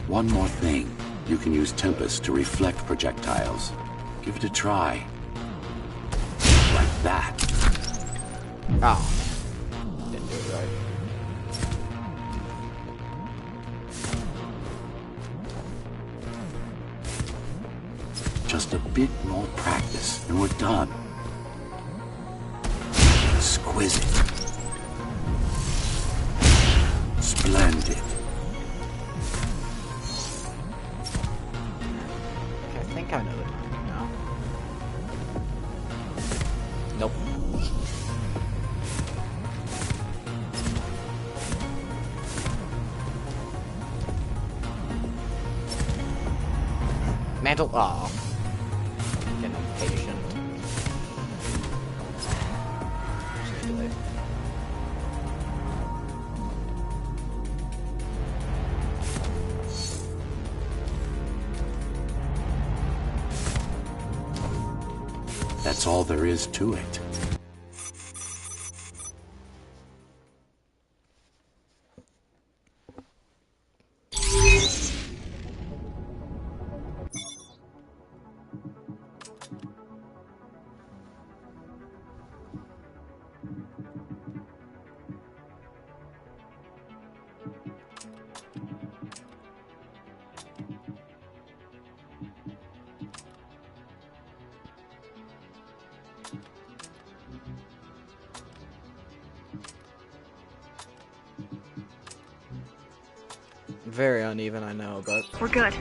Speaker 6: One more thing. You can use Tempest to reflect projectiles. Give it a try. Like that.
Speaker 1: Oh. Didn't do it right.
Speaker 6: Just a bit more practice, and we're done. Exquisite. Splendid.
Speaker 1: Okay, I think I know the timing now. Nope. Mantle. Oh. Getting impatient. Just too late.
Speaker 6: That's all there is to it.
Speaker 1: Very uneven, I know, but
Speaker 5: We're good.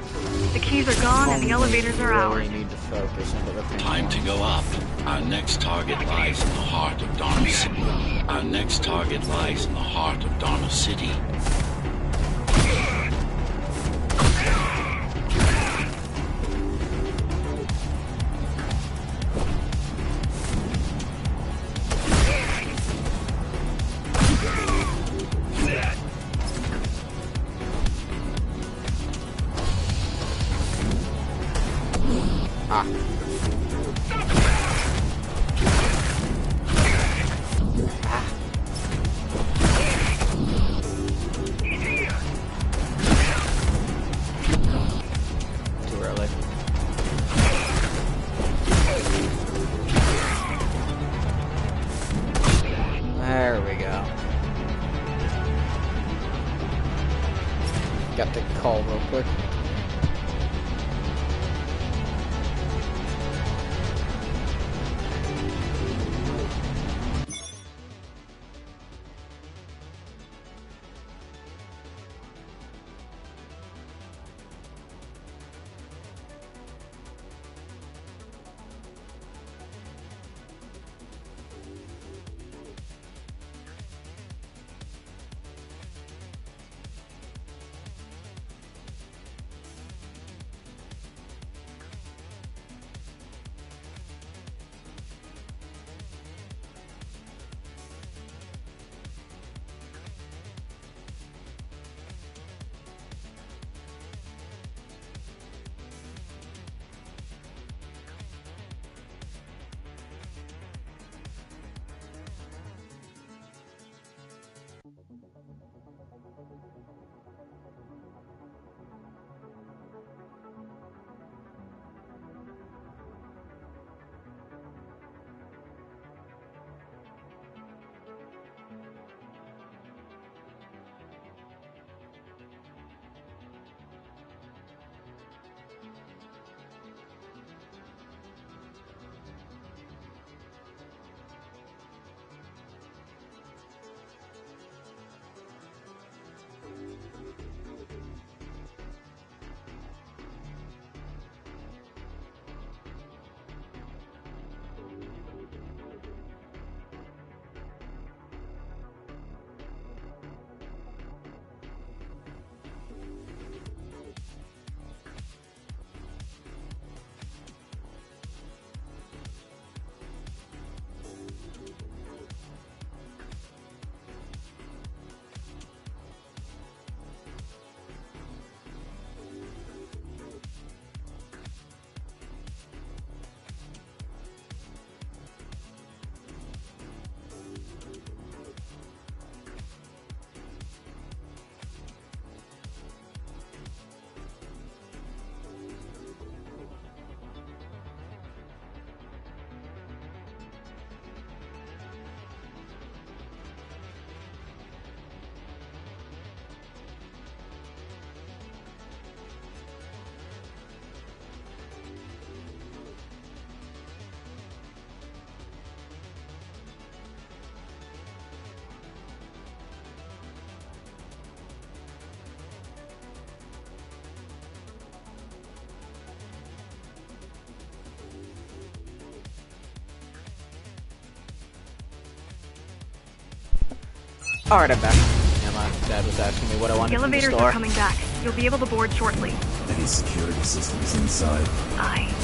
Speaker 5: The keys are gone and the elevators are
Speaker 1: really
Speaker 5: ours.
Speaker 1: need to focus into the thing.
Speaker 2: Time to go up. Our next target lies in the heart of Dharma City. Our next target lies in the heart of Dharma City.
Speaker 1: Ah. Too early. There we go. Got the call real quick. Alright, I'm back. Yeah, my dad was asking me what I wanted
Speaker 5: The
Speaker 1: from the
Speaker 5: elevators
Speaker 1: store.
Speaker 5: are coming back. You'll be able to board shortly.
Speaker 4: Any security systems inside?
Speaker 5: I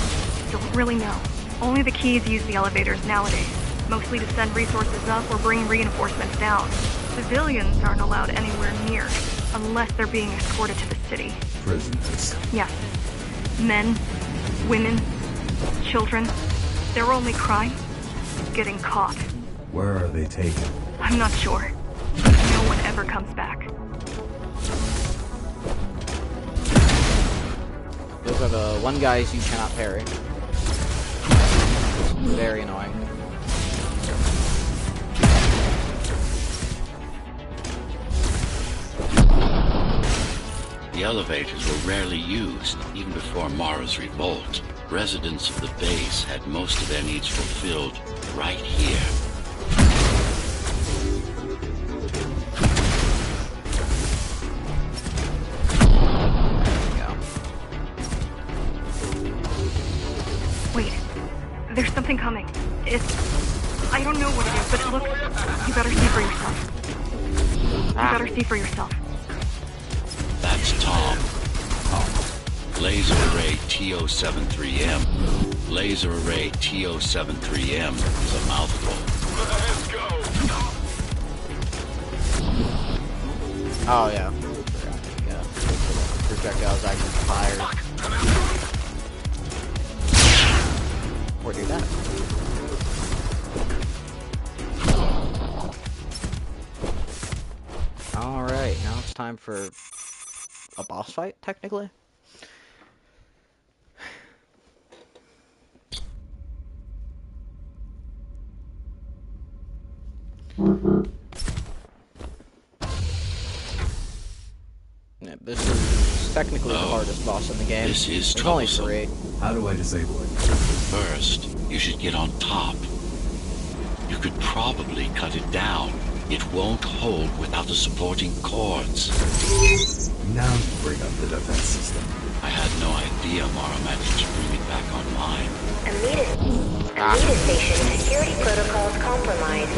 Speaker 5: don't really know. Only the keys use the elevators nowadays. Mostly to send resources up or bring reinforcements down. Civilians aren't allowed anywhere near, unless they're being escorted to the city.
Speaker 4: Prisoners.
Speaker 5: Yes. Men, women, children. Their only crime? Getting caught.
Speaker 4: Where are they taken?
Speaker 5: I'm not sure. No one ever comes back.
Speaker 1: Those are the one guys you cannot parry. Very annoying.
Speaker 2: The elevators were rarely used, even before Mara's revolt. Residents of the base had most of their needs fulfilled right here.
Speaker 5: Wait. There's something coming. I don't know what it is, but it looks... You better see for yourself. You better see for yourself.
Speaker 2: That's Tom. Laser Array TO73M. Laser Array TO73M is a mouthful. Let's go!
Speaker 1: Oh, yeah. Yeah. Projectiles actually fired. Or do that. Alright, now it's time for a boss fight, technically. Yeah, this is technically the hardest boss in the game.
Speaker 2: This is
Speaker 1: There's only
Speaker 2: troublesome.
Speaker 1: 3.
Speaker 4: How do I disable it?
Speaker 2: First, you should get on top. You could probably cut it down. It won't hold without the supporting cords.
Speaker 4: Now you bring up the defense system.
Speaker 2: I had no idea Mara managed to bring it back online.
Speaker 3: Amida Station security protocols compromised.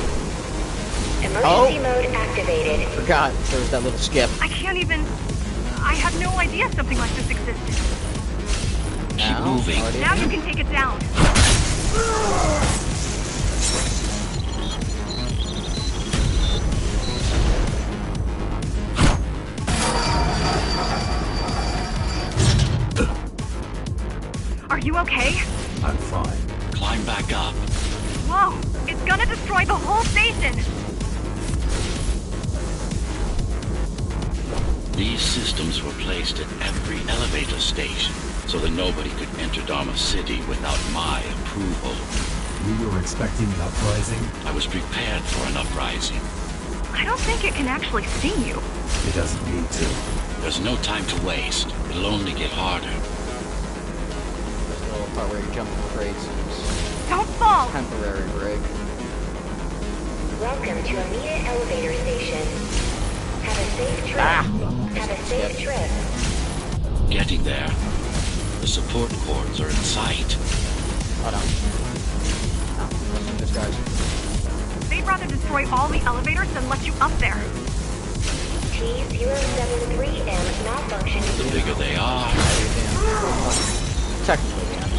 Speaker 3: Emergency mode activated.
Speaker 1: Forgot, there was that little skip.
Speaker 5: I can't even... I had no idea something like this existed.
Speaker 2: Keep moving.
Speaker 5: Now you can take it down. Are you okay?
Speaker 4: I'm fine.
Speaker 2: Climb back up.
Speaker 5: Whoa! It's gonna destroy the whole station!
Speaker 2: These systems were placed at every elevator station, so that nobody could enter Dharma City without my approval.
Speaker 4: We were expecting an uprising.
Speaker 2: I was prepared for an uprising.
Speaker 5: I don't think it can actually see you.
Speaker 4: It doesn't need to.
Speaker 2: There's no time to waste. It'll only get harder.
Speaker 1: This little part where you jump in crates is
Speaker 5: Don't fall!
Speaker 1: temporary break.
Speaker 3: Welcome to Amida Elevator Station. Have a safe trip. Have a safe trip.
Speaker 2: Getting there. The support cords are in sight.
Speaker 1: Hold on. Oh, listen to this, guys.
Speaker 5: They'd rather destroy all the elevators than let you up there.
Speaker 3: T073M malfunction.
Speaker 2: The bigger they are,
Speaker 1: Technically, the end.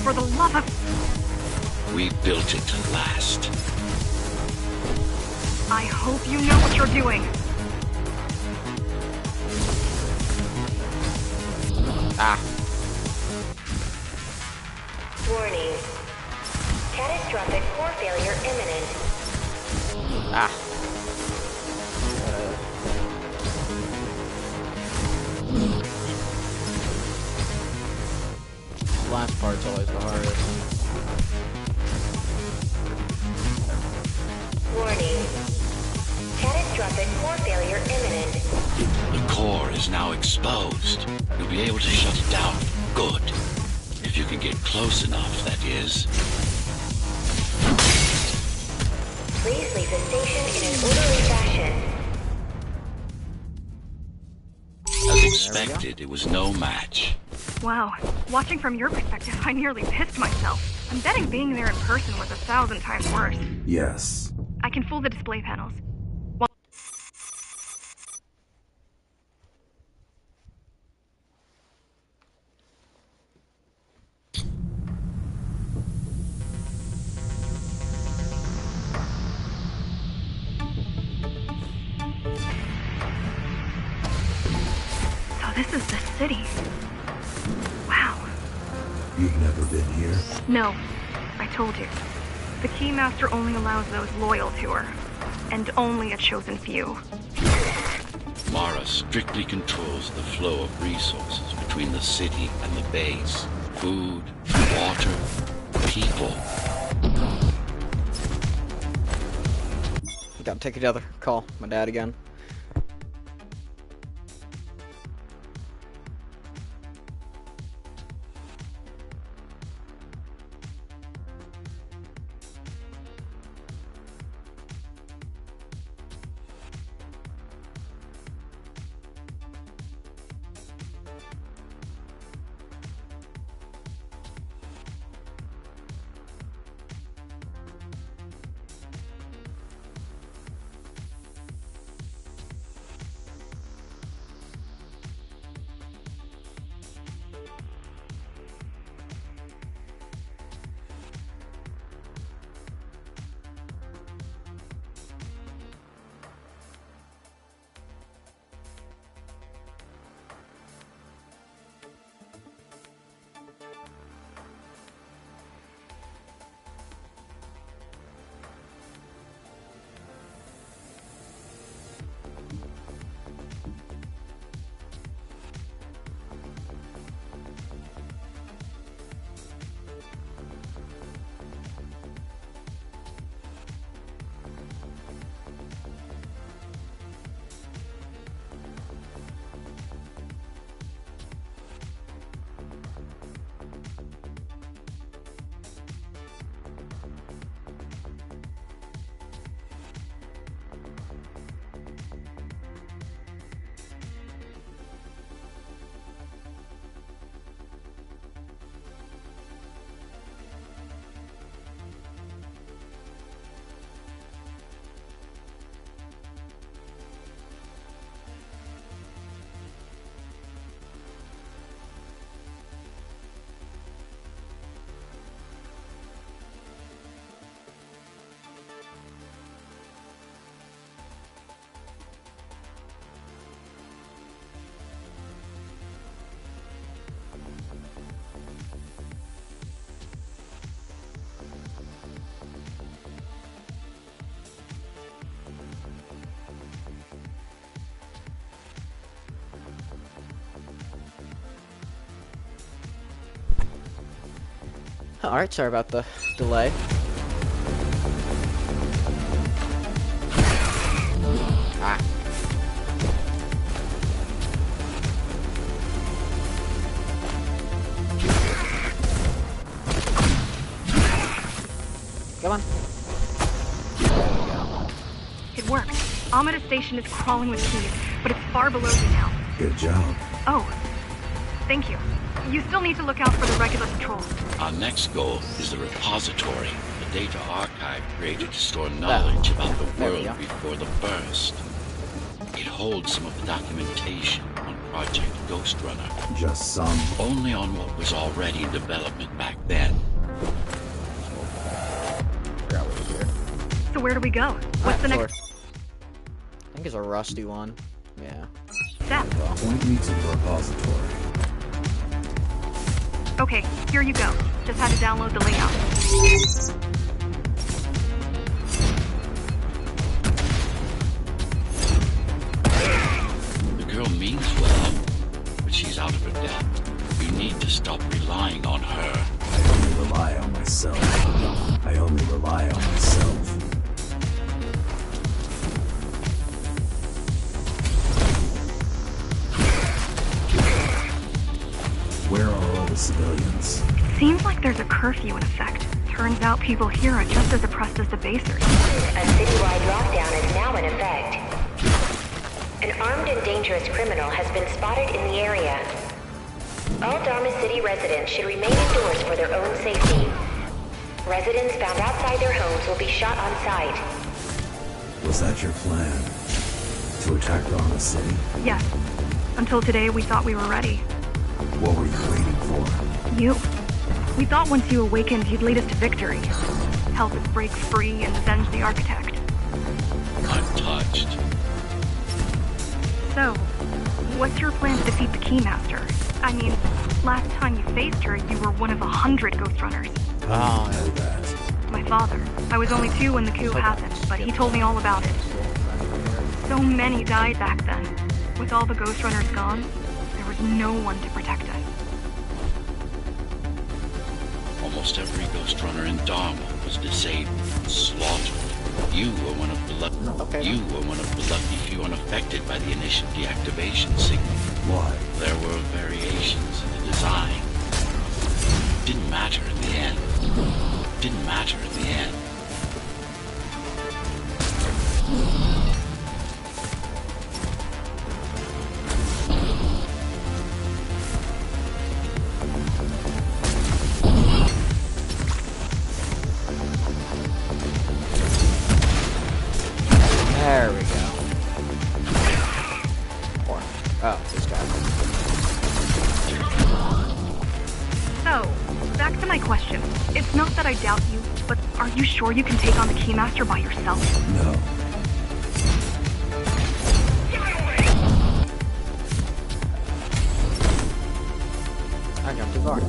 Speaker 5: For the love of...
Speaker 2: we built it to last.
Speaker 5: I hope you know what you're doing.
Speaker 3: Warning. Catastrophic core failure imminent.
Speaker 1: Last part's always the hardest.
Speaker 3: Warning. Catastrophic core failure imminent.
Speaker 2: The core is now exposed. You'll be able to shut it down. Good. If you can get close enough, that is.
Speaker 3: Please leave the station in an orderly fashion.
Speaker 2: As expected, it was no match.
Speaker 5: Wow. Watching from your perspective, I nearly pissed myself. I'm betting being there in person was 1,000 times worse.
Speaker 4: Yes.
Speaker 5: I can fool the display panels. So this is the city. Wow.
Speaker 4: You've never been here?
Speaker 5: No, I told you. The Keymaster only allows those loyal to her, and only a chosen few.
Speaker 2: Mara strictly controls the flow of resources between the city and the base. Food, water, people.
Speaker 1: Gotta take another call. My dad again. Alright, sorry about the delay. Ah. Come on.
Speaker 5: It worked. Amida Station is crawling with keys, but it's far below you now.
Speaker 4: Good job.
Speaker 5: Oh, thank you. You still need to look out for the regular patrols.
Speaker 2: Our next goal is the repository, the data archive created to store knowledge about the
Speaker 1: There we
Speaker 2: world
Speaker 1: go.
Speaker 2: before the burst. It holds some of the documentation on Project Ghostrunner,
Speaker 4: Just some.
Speaker 2: only on what was already in development back then.
Speaker 1: Forgot we were here.
Speaker 5: So where do we go? What's the
Speaker 1: Alright,
Speaker 5: next
Speaker 1: I think it's a rusty one. Yeah.
Speaker 5: step?
Speaker 4: Point me to the repository.
Speaker 5: Okay, here you go. Just had to download the layout.
Speaker 2: The girl means well, but she's out of her depth. You need to stop relying on her.
Speaker 4: I only rely on myself. I only rely on myself. Where are all the civilians?
Speaker 5: Seems like there's a curfew in effect. Turns out people here are just as oppressed as the basers.
Speaker 3: A citywide lockdown is now in effect. An armed and dangerous criminal has been spotted in the area. All Dharma City residents should remain indoors for their own safety. Residents found outside their homes will be shot on sight.
Speaker 4: Was that your plan? To attack Dharma City?
Speaker 5: Yes. Until today, we thought we were ready.
Speaker 4: What were you waiting for?
Speaker 5: You. We thought once you awakened, you'd lead us to victory. Help us break free and avenge the Architect.
Speaker 2: Untouched.
Speaker 5: So, what's your plan to defeat the Keymaster? I mean, last time you faced her, you were one of 100 Ghostrunners.
Speaker 4: How do you know that?
Speaker 5: My father. I was only 2 when the coup happened, but he told me all about it. So many died back then. With all the Ghostrunners gone, there was no one to protect us.
Speaker 2: Almost every Ghostrunner in Dharma was disabled, slaughtered. You were one of the lucky few unaffected by the initial deactivation signal.
Speaker 4: Why?
Speaker 2: There were variations in the design. Didn't matter in the end. Didn't matter in the end.
Speaker 1: There we go. Or, oh, this guy.
Speaker 5: So, back to my question. It's not that I doubt you, but are you sure you can take on the Keymaster by yourself?
Speaker 4: No.
Speaker 1: I jumped too far.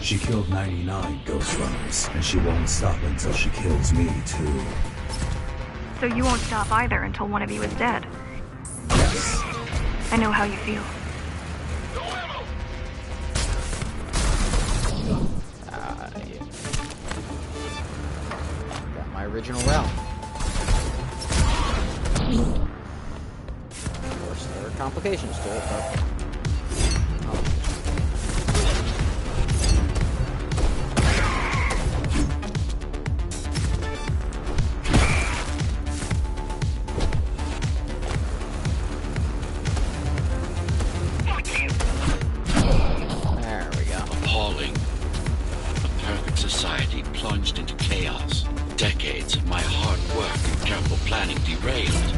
Speaker 4: She killed 99 Ghostrunners, and she won't stop until she kills me, too.
Speaker 5: So you won't stop either until one of you is dead.
Speaker 4: Yes.
Speaker 5: I know how you feel.
Speaker 1: Yeah. Got my original route. Of course, there are complications to it, but...
Speaker 2: Appalling. A perfect society plunged into chaos. Decades of my hard work and careful planning derailed.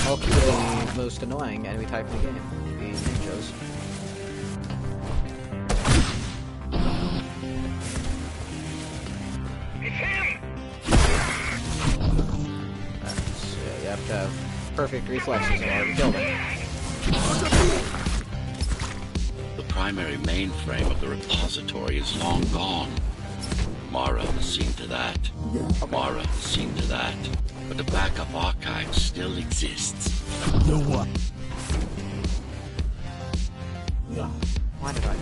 Speaker 1: Ultimately, the most annoying enemy type in the game, the ninjas. Yeah, you have to have perfect reflexes in order to kill them.
Speaker 2: The primary mainframe of the repository is long gone. Mara has seen to that. Mara has seen to that. But the backup archive still exists.
Speaker 4: No what?
Speaker 1: Why did I?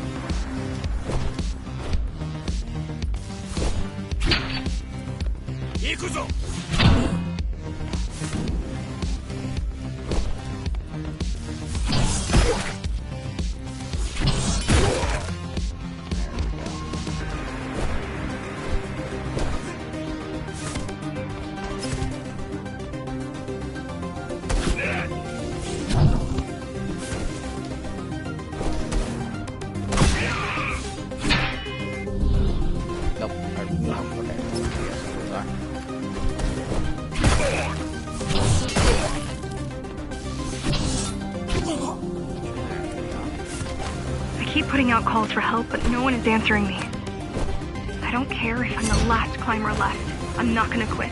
Speaker 1: Nope. No, okay.
Speaker 5: I keep putting out calls for help, but no one is answering me. I don't care if I'm the last climber left. I'm not gonna quit.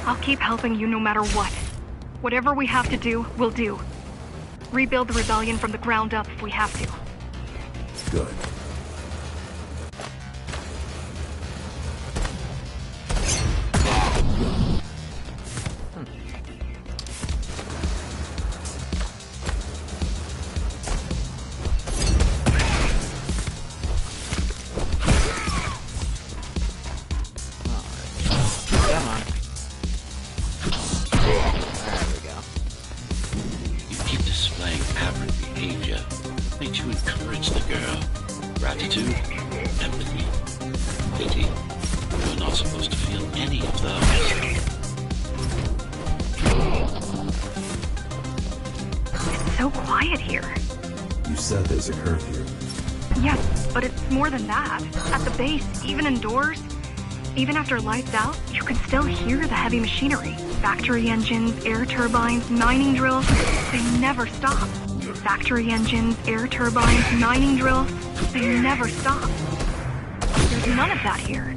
Speaker 5: I'll keep helping you no matter what. Whatever we have to do, we'll do. Rebuild the rebellion from the ground up if we have to.
Speaker 4: Good.
Speaker 2: makes you encourage the girl. Gratitude, empathy, pity. You're not supposed to feel any of those.
Speaker 5: It's so quiet here.
Speaker 4: You said there's a curfew.
Speaker 5: Yes, but it's more than that. At the base, even indoors, even after lights out, you can still hear the heavy machinery. Factory engines, air turbines, mining drills, they never stop. Factory engines, air turbines, mining drills, they never stop. There's none of that here.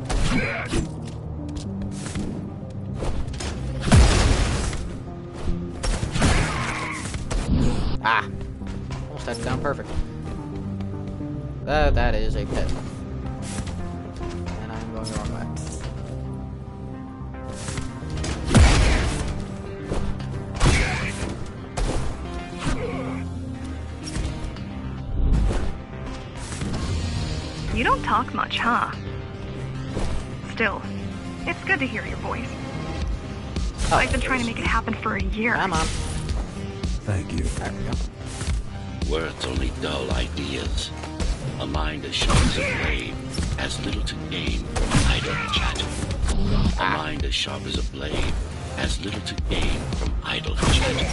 Speaker 1: Ah! Almost had it down perfect. That is a pit. And I'm going the wrong way.
Speaker 5: You don't talk much, huh? Still, it's good to hear your voice.
Speaker 1: Oh,
Speaker 5: I've been trying to make it happen for a year.
Speaker 1: Come on.
Speaker 4: Thank you.
Speaker 1: There we go.
Speaker 2: Words only dull ideas. A mind as sharp as a blade has little to gain from idle chatter. A mind as sharp as a blade has little to gain from idle chatter.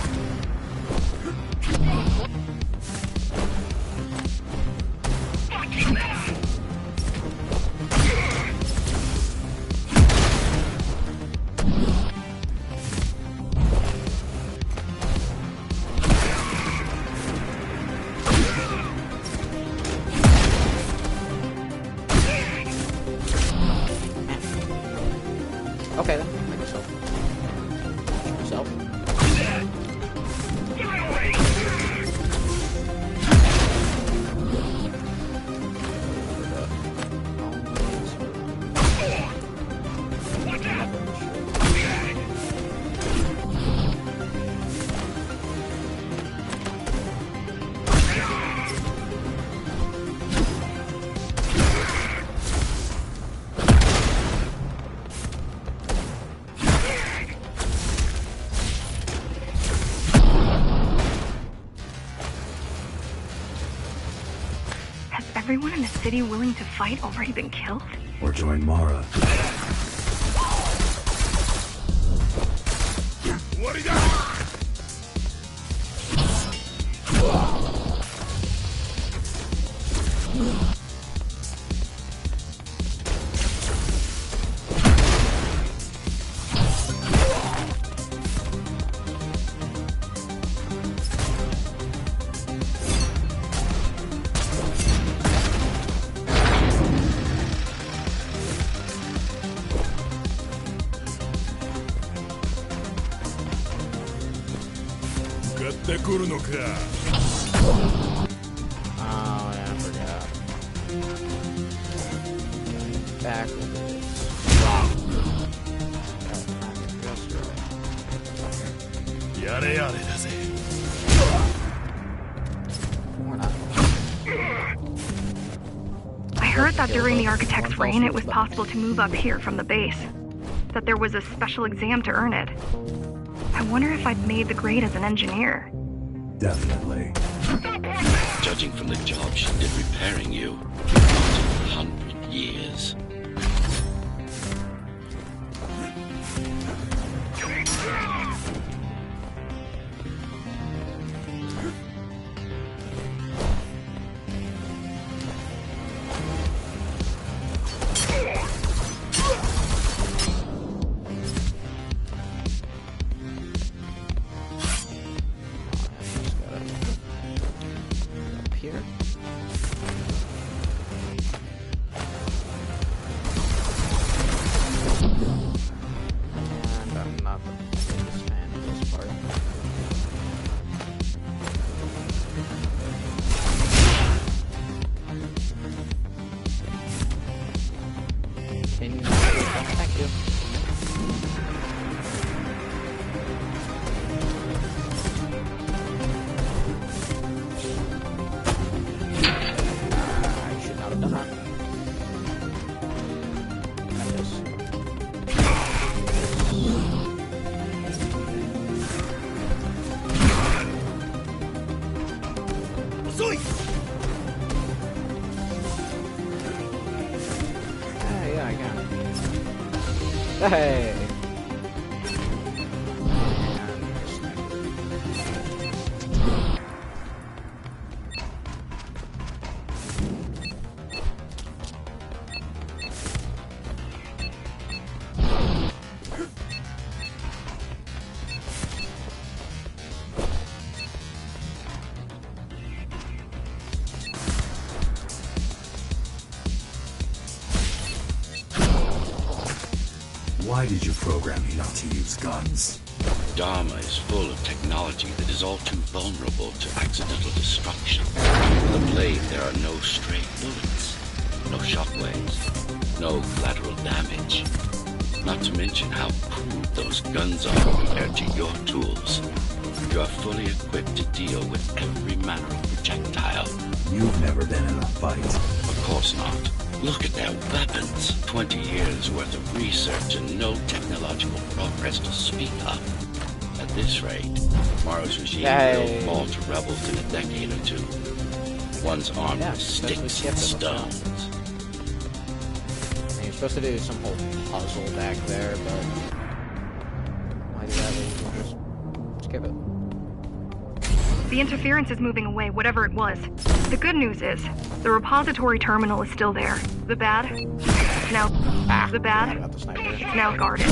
Speaker 1: Okay then, make yourself. Yourself.
Speaker 5: Everyone in the city willing to fight already been killed?
Speaker 4: Or join Mara.
Speaker 1: Oh, yeah, I forgot. Back with this. Or not.
Speaker 5: I heard that during the architect's reign it was possible to move up here from the base. That there was a special exam to earn it. I wonder if I'd made the grade as an engineer.
Speaker 4: Definitely.
Speaker 2: Judging from the job she did repairing you, 100 years.
Speaker 1: Here. And I'm not the biggest fan of this part. Continue. Thank you. I should not have done that. Got this. Hey!
Speaker 4: Why did you program me not to use guns?
Speaker 2: Dharma is full of technology that is all too vulnerable to accidental destruction. In the blade, there are no stray bullets, no shockwaves, no collateral damage. Not to mention how crude those guns are compared to your tools. You are fully equipped to deal with every manner of projectile.
Speaker 4: You've never been in a fight.
Speaker 2: Of course not. Look at their weapons. 20 years worth of research and no technological progress to speak of. At this rate, Mara's regime will fall to rebels in a decade or two. One's armed with sticks and stones.
Speaker 1: And you're supposed to do some whole puzzle back there, but why do that? We'll just skip it.
Speaker 5: The interference is moving away, whatever it was. The good news is, the repository terminal is still there. The bad? Now... the bad? Now guarded.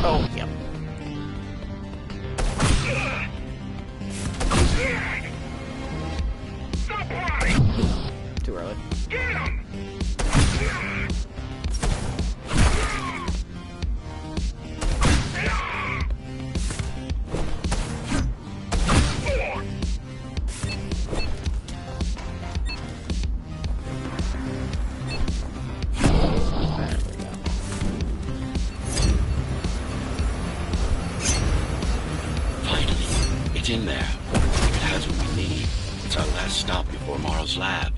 Speaker 1: Oh, yep. Too early.
Speaker 2: It's in there. It has what we need. It's our last stop before Morrow's lab.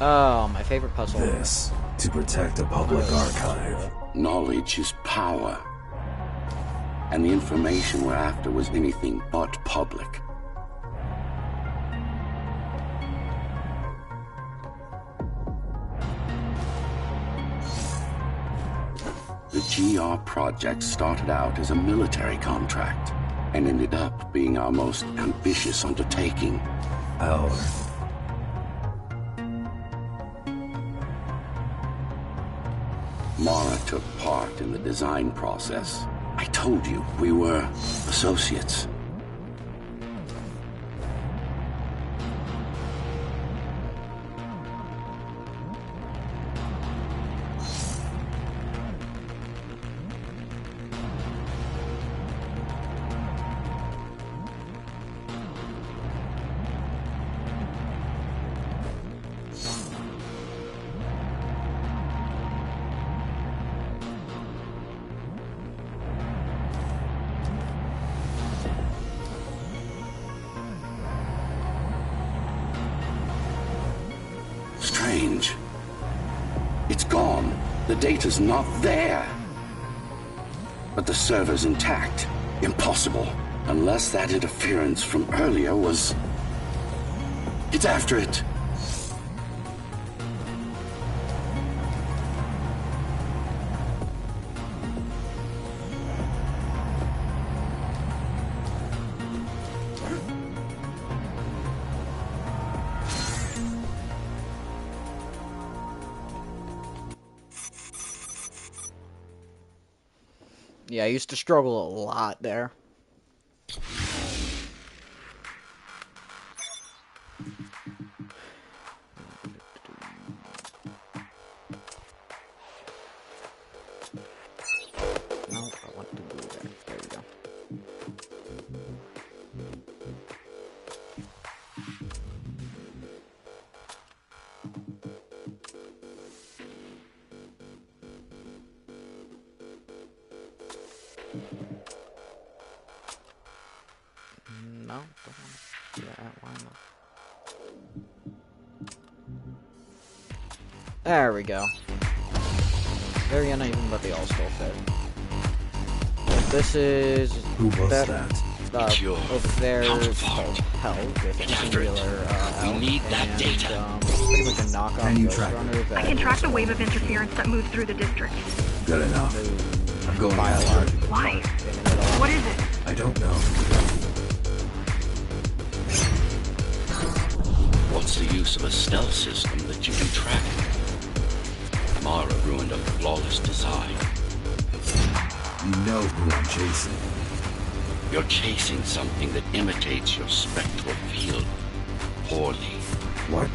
Speaker 1: Oh, my favorite puzzle.
Speaker 4: This, to protect a public archive.
Speaker 6: Knowledge is power. And the information we're after was anything but public. The GR project started out as a military contract and ended up being our most ambitious undertaking. Mara took part in the design process. I told you, we were associates. Strange. It's gone. The data's not there. But the server's intact. Impossible. Unless that interference from earlier was... It's after it.
Speaker 1: Yeah, I used to struggle a lot there. No, I want to do that. There we go. No, don't want to do that. Why not? There we go. Very uneven, but they all still fit. This is...
Speaker 4: Who was that?
Speaker 2: It's your
Speaker 1: over there is
Speaker 2: counterpart.
Speaker 1: called Hell, with a
Speaker 2: Different.
Speaker 1: singular
Speaker 2: We need that
Speaker 1: and,
Speaker 2: data.
Speaker 1: pretty much a knockoff
Speaker 4: Can you track
Speaker 1: Ghostrunner that
Speaker 5: I can track the
Speaker 1: is
Speaker 5: wave of interference that moves through the district.
Speaker 4: Good enough.
Speaker 1: moved
Speaker 4: I'm going after it.
Speaker 1: biological
Speaker 5: Why?
Speaker 1: in the middle.
Speaker 5: What is it?
Speaker 4: I don't know.
Speaker 2: What's the use of a stealth system that you can track? Mara ruined a flawless design.
Speaker 4: You know who I'm chasing.
Speaker 2: You're chasing something that imitates your spectral field poorly.
Speaker 4: What?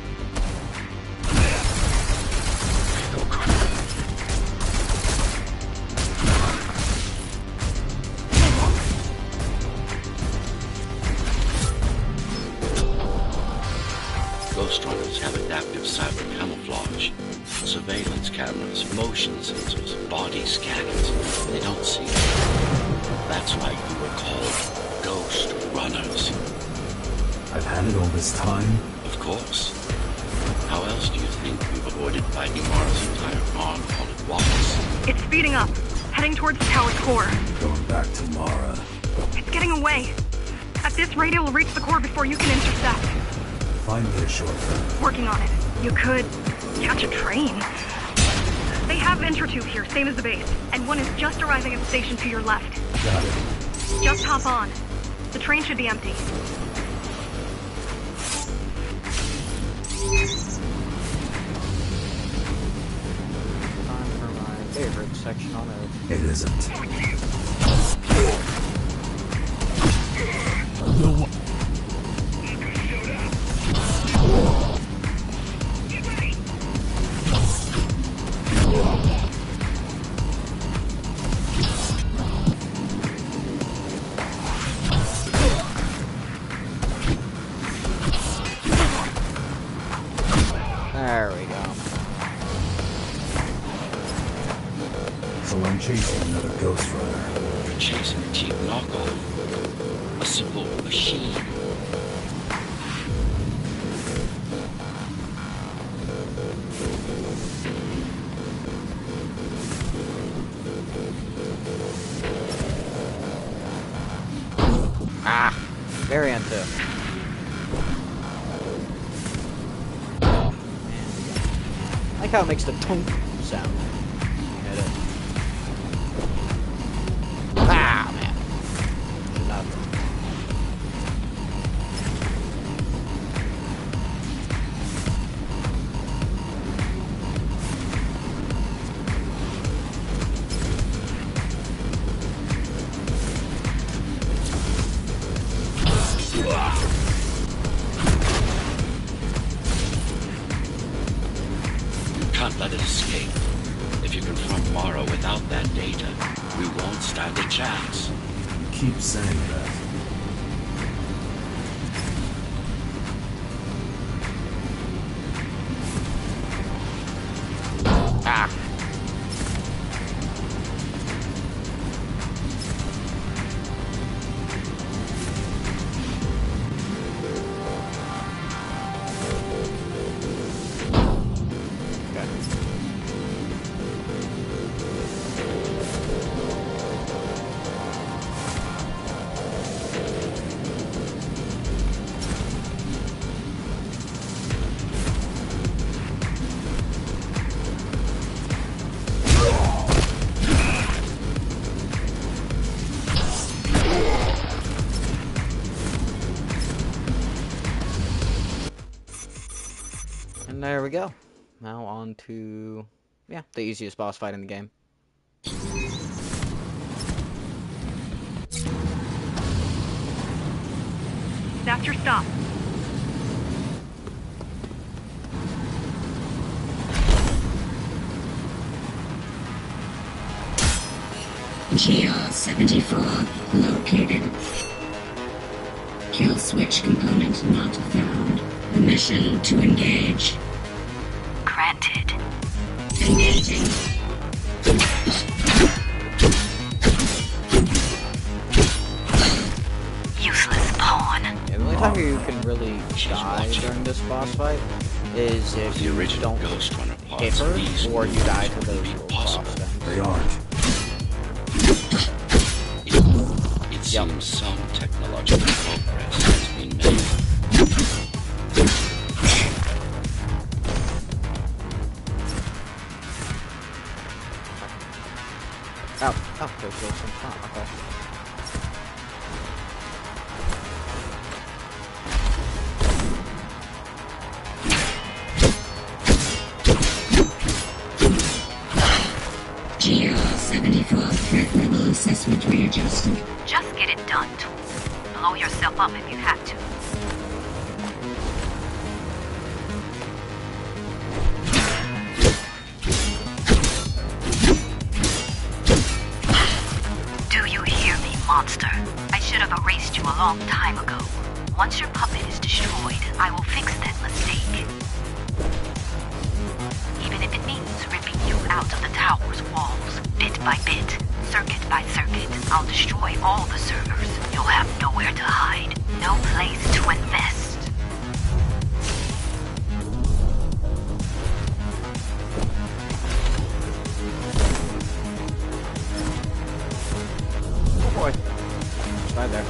Speaker 2: Ghostrunners have adaptive cyber camouflage, surveillance cameras, motion sensors, body scanners. They don't see you. That's why you were called Ghost Runners.
Speaker 4: I've had it all this time?
Speaker 2: Of course. How else do you think we've avoided fighting Mara's entire arm all at once?
Speaker 5: It's speeding up, heading towards the tower's core.
Speaker 4: Going back to Mara.
Speaker 5: It's getting away. At this rate, it will reach the core before you can intercept.
Speaker 4: Find me a shortcut.
Speaker 5: Working on it. You could catch a train. They have Intratube here, same as the base, and one is just arriving at the station to your left.
Speaker 4: Got it.
Speaker 5: Just hop on. The train should be empty.
Speaker 1: Time for my favorite section on Earth.
Speaker 4: It isn't.
Speaker 1: There we go.
Speaker 4: So I'm chasing another Ghostrunner.
Speaker 2: You're chasing a cheap knockoff. A simple machine.
Speaker 1: Ah! Variant 2. I like how it makes the tunk sound. You hit it. Ah, man. Should not.
Speaker 2: Can't let it escape. If you confront Mara without that data, we won't stand a chance.
Speaker 4: You keep saying that.
Speaker 1: Ah! And there we go. Now on to, yeah, the easiest boss fight in the game.
Speaker 5: That's your stop.
Speaker 7: GR-74 located. Kill switch component not found. Permission to engage.
Speaker 3: Granted.
Speaker 7: Engaging.
Speaker 3: Useless pawn.
Speaker 1: Yeah, the only time you can really die during this boss fight is if
Speaker 2: The
Speaker 1: you
Speaker 2: original
Speaker 1: don't
Speaker 2: Ghostrunner
Speaker 1: hit
Speaker 2: parts,
Speaker 1: her,
Speaker 2: these
Speaker 1: or you die to those
Speaker 2: be
Speaker 1: little
Speaker 2: possible.
Speaker 1: cross things.
Speaker 4: They aren't.
Speaker 2: It seems some technological progress has been made.
Speaker 1: Oh, there's some fun. Okay.
Speaker 7: GR-74 threat level assessment readjusted.
Speaker 5: Just get it done, Tool. Blow yourself up if you have to. Do you hear me, monster? I should have erased you a long time ago. Once your puppet is destroyed, I will fix that mistake. Even if it means ripping you out of the tower's walls, bit by bit, circuit by circuit, I'll destroy all the servers. You'll have nowhere to hide, no place to invest.
Speaker 1: Oh boy. Right there.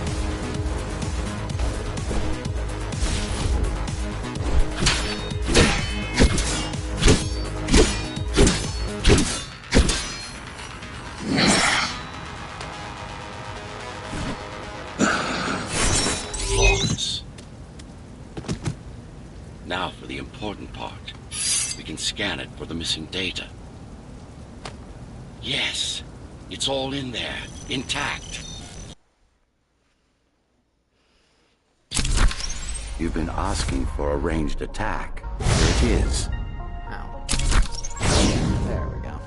Speaker 2: Flawless. Now for the important part. We can scan it for the missing data. Yes, it's all in there, intact.
Speaker 6: You've been asking for a ranged attack. Here it is.
Speaker 1: Ow. There we go.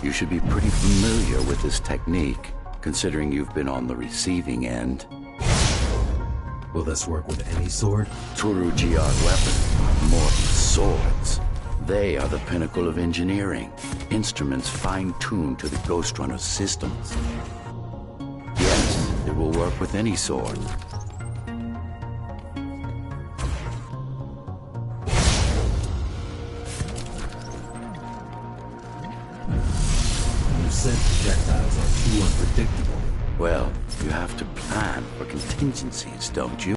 Speaker 6: You should be pretty familiar with this technique, considering you've been on the receiving end.
Speaker 4: Will this work with any sword?
Speaker 6: Turu Jia's weapons are more than swords. They are the pinnacle of engineering, instruments fine-tuned to the Ghostrunner systems. Yes, it will work with any sword.
Speaker 4: You said projectiles are too unpredictable.
Speaker 6: Well, you have to plan for contingencies, don't you?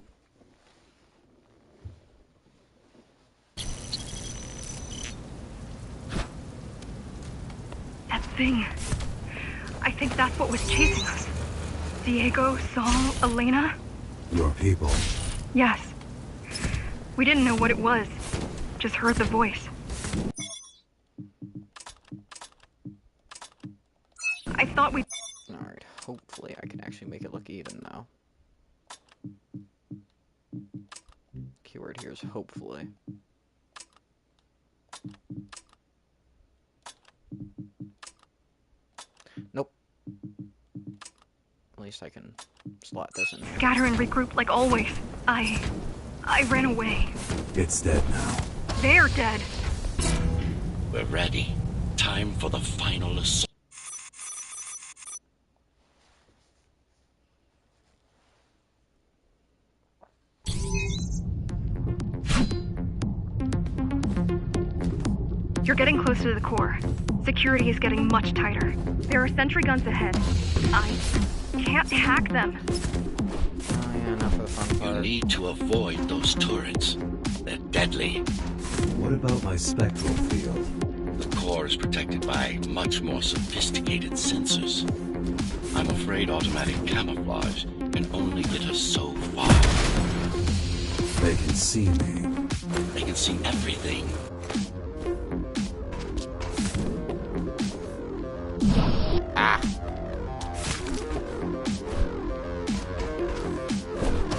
Speaker 5: That thing. I think that's what was chasing us. Diego, Saul, Elena?
Speaker 4: Your people.
Speaker 5: Yes. We didn't know what it was. Just heard the voice. I thought we...
Speaker 1: Alright, hopefully I can actually make it look even now. Keyword here is hopefully. Nope. At least I can slot this in here.
Speaker 5: Scatter and regroup like always. I ran away.
Speaker 4: It's dead now.
Speaker 5: They're dead.
Speaker 2: We're ready. Time for the final assault.
Speaker 5: You're getting close to the core. Security is getting much tighter. There are sentry guns ahead. I can't hack them.
Speaker 1: Oh yeah, enough of the fun
Speaker 2: You
Speaker 1: part.
Speaker 2: need to avoid those turrets. They're deadly.
Speaker 4: What about my spectral field?
Speaker 2: The core is protected by much more sophisticated sensors. I'm afraid automatic camouflage can only get us so far.
Speaker 4: They can see me.
Speaker 2: They can see everything.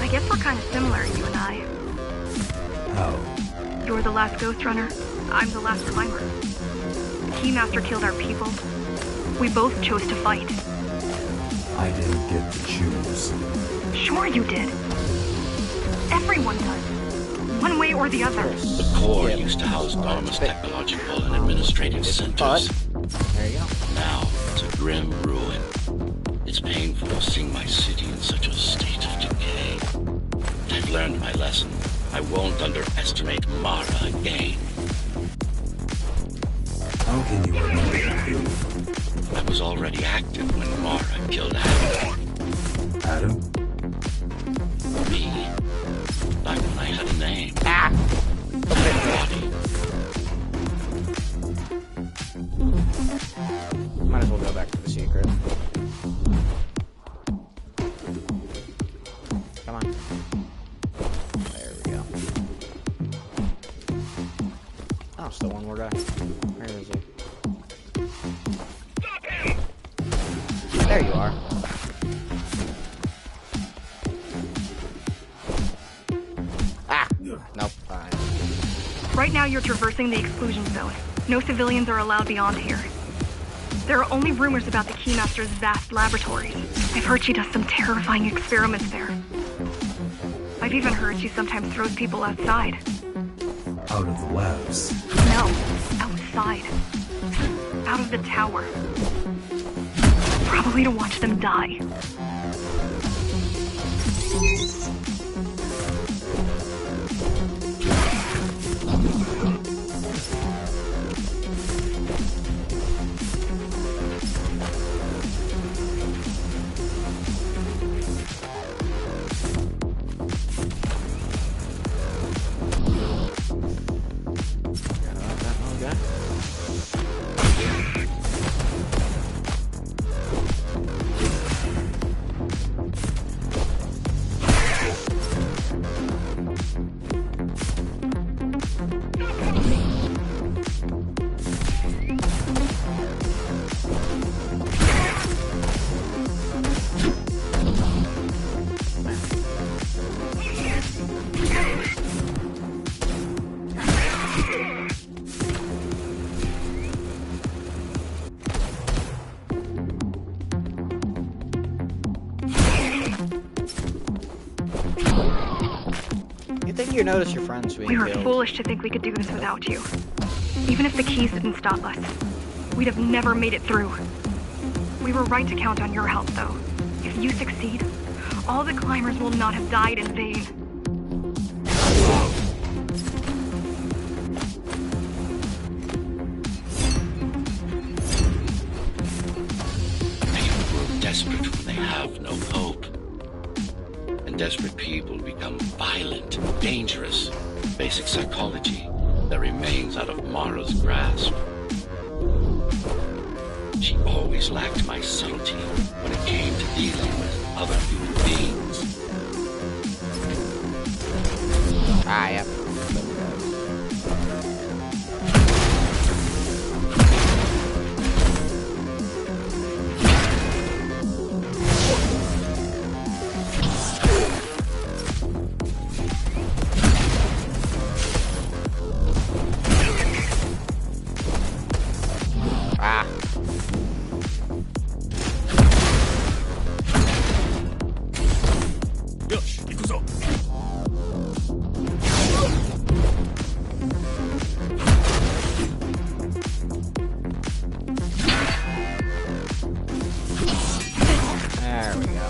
Speaker 5: I guess we're kind of similar, you and I.
Speaker 4: How?
Speaker 5: You're the last Ghostrunner. I'm the last climber. Keymaster killed our people. We both chose to fight.
Speaker 4: I didn't get to choose.
Speaker 5: Sure you did. Everyone does. One way or the other.
Speaker 2: The core used to house Dharma's technological and administrative centers.
Speaker 1: There you go.
Speaker 2: Now it's a grim ruin. It's painful seeing my city in such a state of decay. I've learned my lesson. I won't underestimate Mara again.
Speaker 4: How can you remember the truth?
Speaker 2: I was already active when Mara killed Adam.
Speaker 4: Adam?
Speaker 2: Me. Back when I had a name.
Speaker 1: Ah!
Speaker 2: Body.
Speaker 1: Might as well go back to the secret. Come on. There we go. Oh, still one more guy. Where is he? There you are. Ah! Nope. Fine.
Speaker 5: Right now you're traversing the exclusion zone. No civilians are allowed beyond here. There are only rumors about the Keymaster's vast laboratories. I've heard she does some terrifying experiments there. I've even heard she sometimes throws people outside.
Speaker 4: Out of the labs.
Speaker 5: No, outside. Out of the tower. Probably to watch them die.
Speaker 1: You notice your friends being
Speaker 5: We were
Speaker 1: killed.
Speaker 5: foolish to think we could do this without you. Even if the keys didn't stop us, we'd have never made it through. We were right to count on your help, though. If you succeed, all the climbers will not have died in vain.
Speaker 2: People grow desperate when they have no hope. And desperate people become violent, dangerous. Basic psychology that remains out of Mara's grasp. She always lacked my subtlety when it came to dealing with other human beings.
Speaker 1: Ah, yep. Ah. There we go.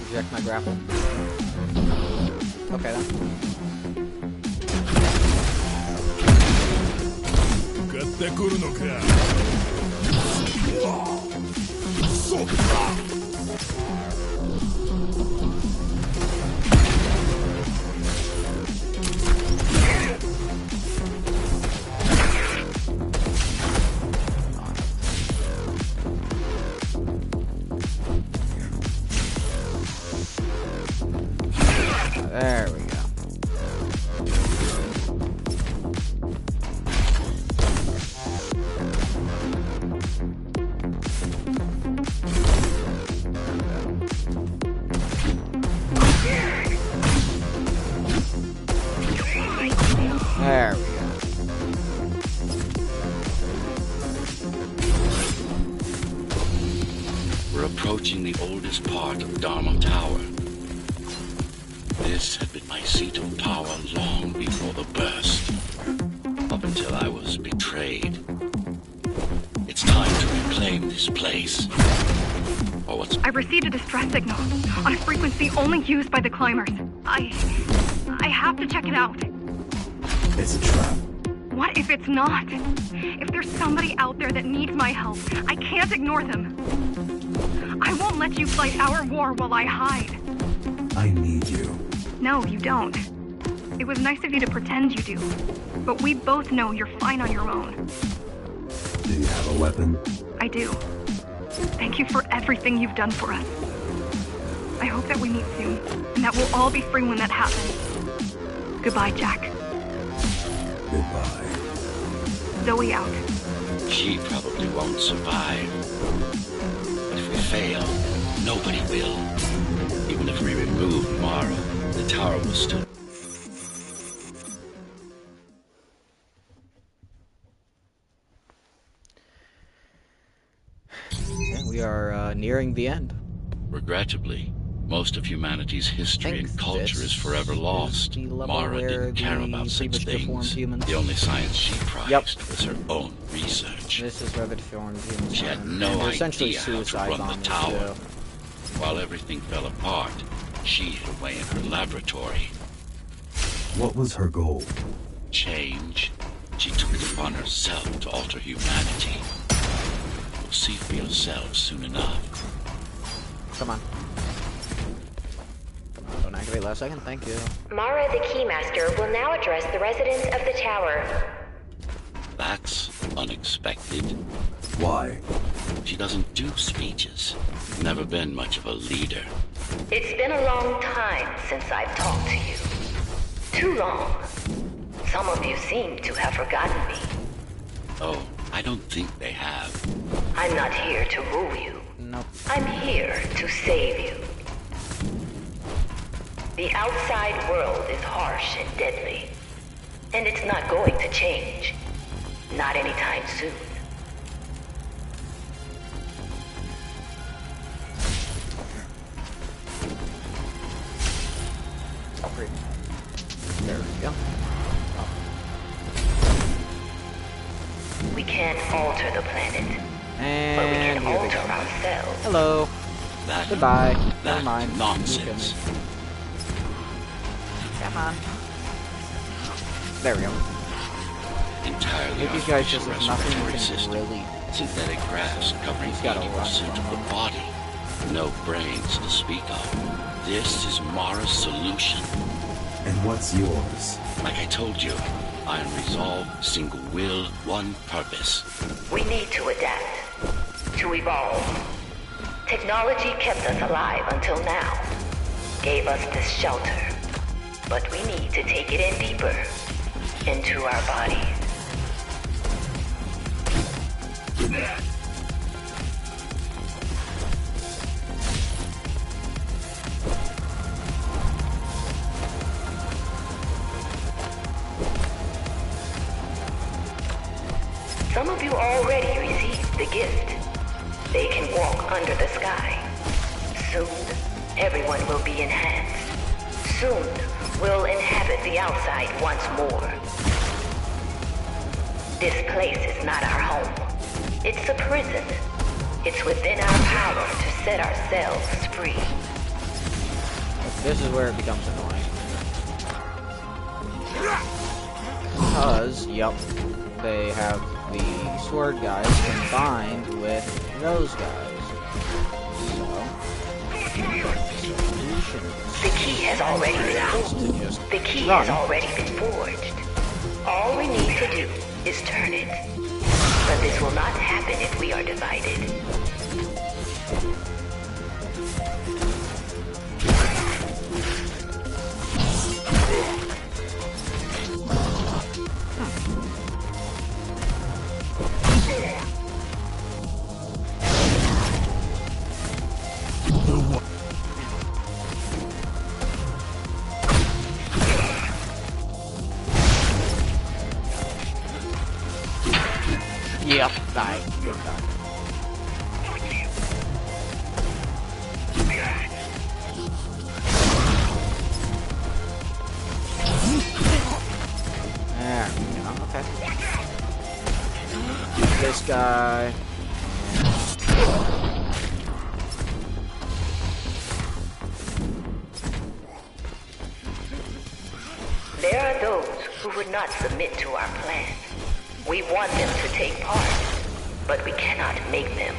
Speaker 1: Reject my grapple. Okay then.
Speaker 2: were approaching the oldest part of Dharma Tower. This had been my seat of power long before the burst, up until I was betrayed. It's time to reclaim this place. Or what's...
Speaker 5: I received a distress signal on a frequency only used by the climbers. I have to check it out.
Speaker 4: It's a trap.
Speaker 5: What if it's not? If there's somebody out there that needs my help, I can't ignore them. I won't let you fight our war while I hide.
Speaker 4: I need you.
Speaker 5: No, you don't. It was nice of you to pretend you do. But we both know you're fine on your own.
Speaker 4: Do you have a weapon?
Speaker 5: I do. Thank you for everything you've done for us. I hope that we meet soon, and that we'll all be free when that happens. Goodbye, Jack.
Speaker 4: Goodbye.
Speaker 5: Zoe out.
Speaker 2: She probably won't survive. But if we fail, nobody will. Even if we remove Mara, the tower will still...
Speaker 1: Yeah, we are nearing the end.
Speaker 2: Regrettably, most of humanity's history and culture is forever lost. Mara didn't care about such things. The only science she prized was her own research.
Speaker 1: This is where the deformed humans
Speaker 2: She had
Speaker 1: are.
Speaker 2: no
Speaker 1: They're essentially
Speaker 2: idea how to
Speaker 1: suicide
Speaker 2: run the
Speaker 1: bombers,
Speaker 2: tower.
Speaker 1: too.
Speaker 2: While everything fell apart, she hid away in her laboratory.
Speaker 4: What was her goal?
Speaker 2: Change. She took it upon herself to alter humanity. You'll see for yourself soon enough.
Speaker 1: Come on. Come on, don't activate last second, thank you.
Speaker 3: Mara the Keymaster will now address the residents of the tower.
Speaker 2: That's unexpected.
Speaker 4: Why?
Speaker 2: She doesn't do speeches. Never been much of a leader.
Speaker 3: It's been a long time since I've talked to you. Too long. Some of you seem to have forgotten me.
Speaker 2: Oh, I don't think they have.
Speaker 3: I'm not here to rule you.
Speaker 1: Nope.
Speaker 3: I'm here to save you. The outside world is harsh and deadly. And it's not going to change. Not anytime soon.
Speaker 1: Great. There we go.
Speaker 3: We can't alter the planet, but we
Speaker 1: And
Speaker 3: can
Speaker 1: here they
Speaker 3: alter
Speaker 1: go.
Speaker 3: ourselves.
Speaker 1: Hello.
Speaker 2: That,
Speaker 1: Goodbye.
Speaker 2: that
Speaker 1: Never mind.
Speaker 2: nonsense.
Speaker 1: Come on. There we go.
Speaker 2: Entirely
Speaker 1: These guys just
Speaker 2: artificial
Speaker 1: have nothing
Speaker 2: respiratory
Speaker 1: you can
Speaker 2: system.
Speaker 1: really...
Speaker 2: Synthetic grass covering
Speaker 1: He's gotta
Speaker 2: 80%
Speaker 1: run
Speaker 2: of the body. No brains to speak of. This is Mara's solution.
Speaker 4: And what's yours?
Speaker 2: Like I told you, iron resolve, single will, one purpose.
Speaker 3: We need to adapt, to evolve. Technology kept us alive until now, gave us this shelter. But we need to take it in deeper, into our bodies. Some of you already received the gift. They can walk under the sky. Soon, everyone will be enhanced. Soon, we'll inhabit the outside once more. This place is not our home. It's a prison. It's within our power to set ourselves free.
Speaker 1: This is where it becomes annoying. Because, yep, they have the sword guys combined with those guys.
Speaker 3: The key has already been forged. The key has already been forged. All we need to do is turn it. But this will not happen if we are divided.
Speaker 1: Yep, die. Good die. this guy.
Speaker 3: There are those who would not submit to our plan. We want them to take part, but we cannot make them.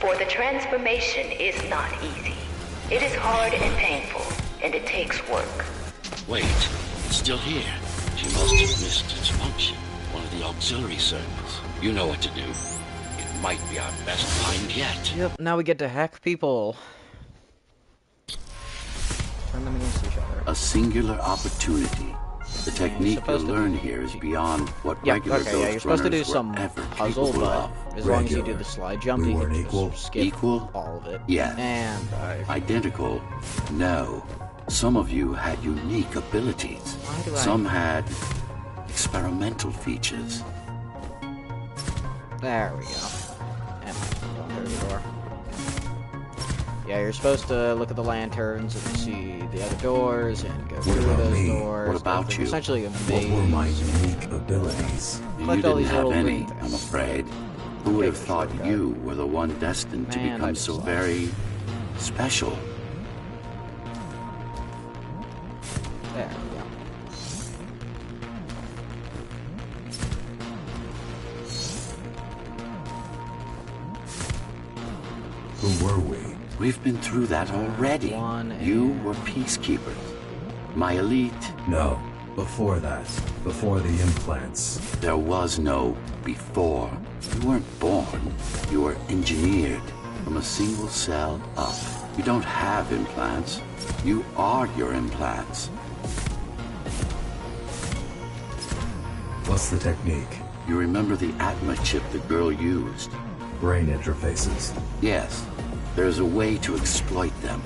Speaker 3: For the transformation is not easy. It is hard and painful, and it takes work.
Speaker 2: Wait, it's still here. She must have missed its function. One of the auxiliary circuits. You know what to do. It might be our best find yet.
Speaker 1: Yep, now we get to hack people. Turn them against each other.
Speaker 6: A singular opportunity. The technique you'll learn here is beyond what regular
Speaker 1: yeah, you're supposed to do
Speaker 6: Ghostrunners
Speaker 1: some
Speaker 6: were ever
Speaker 1: puzzle,
Speaker 6: capable
Speaker 1: but
Speaker 6: of.
Speaker 1: as long as you do
Speaker 4: Regular.
Speaker 1: the slide jump,
Speaker 4: We
Speaker 1: you
Speaker 4: weren't
Speaker 1: can
Speaker 4: equal.
Speaker 1: just skip
Speaker 6: Equal?
Speaker 1: all of it.
Speaker 6: Yes.
Speaker 1: And
Speaker 6: Identical? No. Some of you had unique abilities.
Speaker 1: Why do I-
Speaker 6: Some had experimental features.
Speaker 1: there we go. And don't go to the door. Yeah, you're supposed to look at the lanterns and see the other doors and go
Speaker 4: What
Speaker 1: through
Speaker 4: about
Speaker 1: those
Speaker 4: me?
Speaker 1: doors.
Speaker 6: What about you?
Speaker 1: Essentially a
Speaker 4: What were my
Speaker 1: maze.
Speaker 4: unique abilities?
Speaker 1: Collect
Speaker 6: You
Speaker 1: all
Speaker 6: didn't
Speaker 1: these
Speaker 6: have
Speaker 1: little
Speaker 6: any,
Speaker 1: green
Speaker 6: I'm
Speaker 1: things.
Speaker 6: afraid. Who would have
Speaker 1: Take the
Speaker 6: thought
Speaker 1: shortcut.
Speaker 6: you were the one destined to
Speaker 1: Man, I
Speaker 6: become
Speaker 1: just
Speaker 6: so
Speaker 1: lost.
Speaker 6: very special?
Speaker 1: There we go.
Speaker 4: Who were we?
Speaker 6: We've been through that already.
Speaker 1: One
Speaker 6: You
Speaker 1: and-
Speaker 6: were peacekeepers. My elite,
Speaker 4: No. Before that. Before the implants.
Speaker 6: there was no before. You weren't born. You were engineered from a single cell up. You don't have implants. You are your implants.
Speaker 4: What's the technique?
Speaker 6: You remember the Atma chip the girl used?
Speaker 4: Brain interfaces.
Speaker 6: Yes, there's a way to exploit them.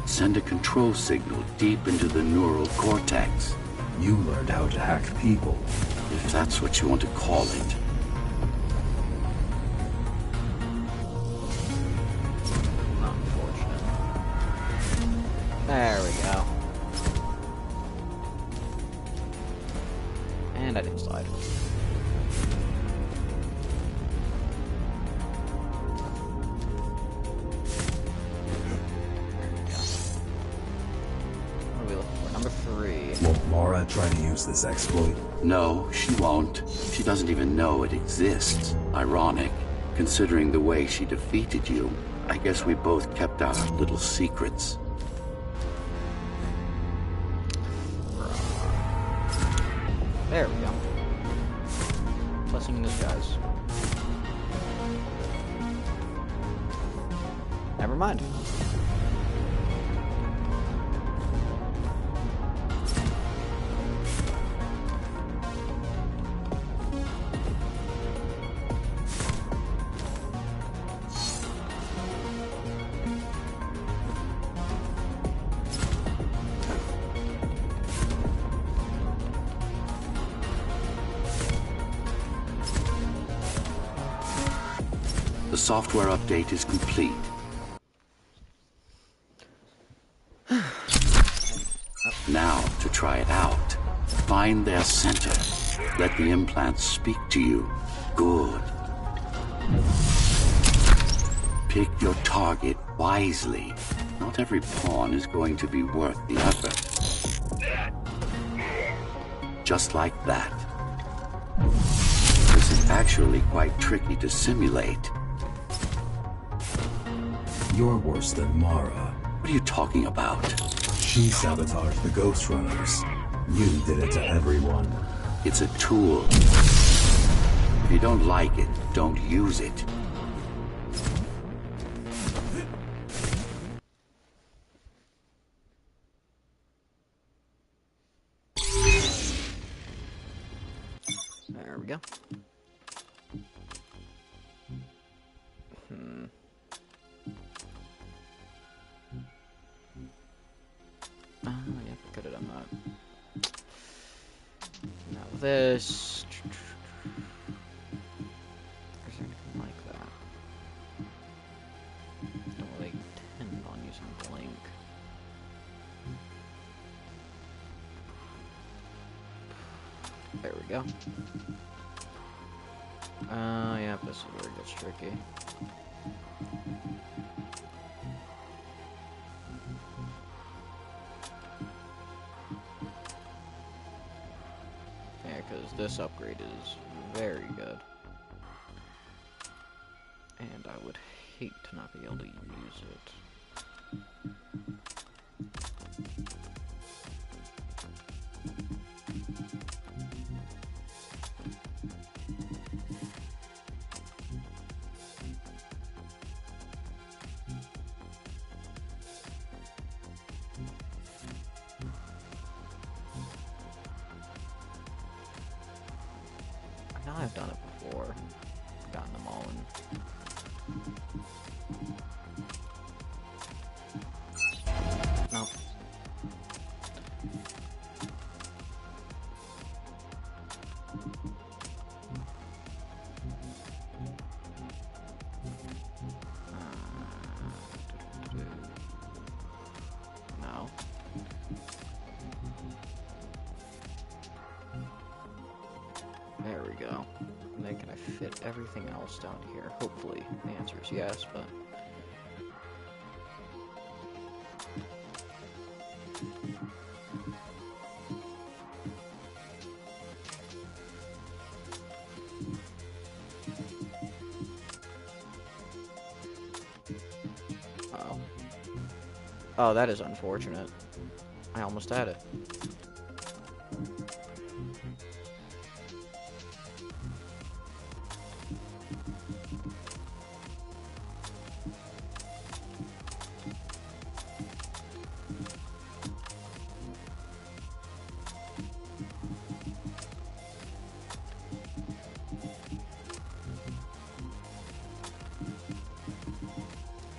Speaker 6: Send a control signal deep into the neural cortex,
Speaker 4: You learned how to hack people.
Speaker 6: if that's what you want to call it.
Speaker 1: Unfortunate. There we go. And I didn't slide. What are we looking for? Number 3.
Speaker 4: Won't Mara try to use this exploit?
Speaker 6: No, she won't. She doesn't even know it exists. Ironic, considering the way she defeated you. I guess we both kept our little secrets.
Speaker 1: There we go. Blessing in disguise. Never mind.
Speaker 6: The software update is complete. Now, to try it out, find their center. Let the implants speak to you. Good. Pick your target wisely. Not every pawn is going to be worth the effort. Just like that. This is actually quite tricky to simulate.
Speaker 4: You're worse than Mara.
Speaker 6: What are you talking about?
Speaker 4: She sabotaged the Ghostrunners. You did it to everyone.
Speaker 6: It's a tool. If you don't like it, don't use it.
Speaker 1: There we go. Yeah, could have done that. Now this. Is there anything like that? Don't really intend on using Blink. There we go. Yeah, this is where it gets tricky. Yeah, because this upgrade is very good. And I would hate to not be able to use it. I know I've done it before. Gotten them all in. Nope. No. There we go. And then can I fit everything else down here? Hopefully the answer is yes, but... Uh-oh. Oh, that is unfortunate. I almost had it.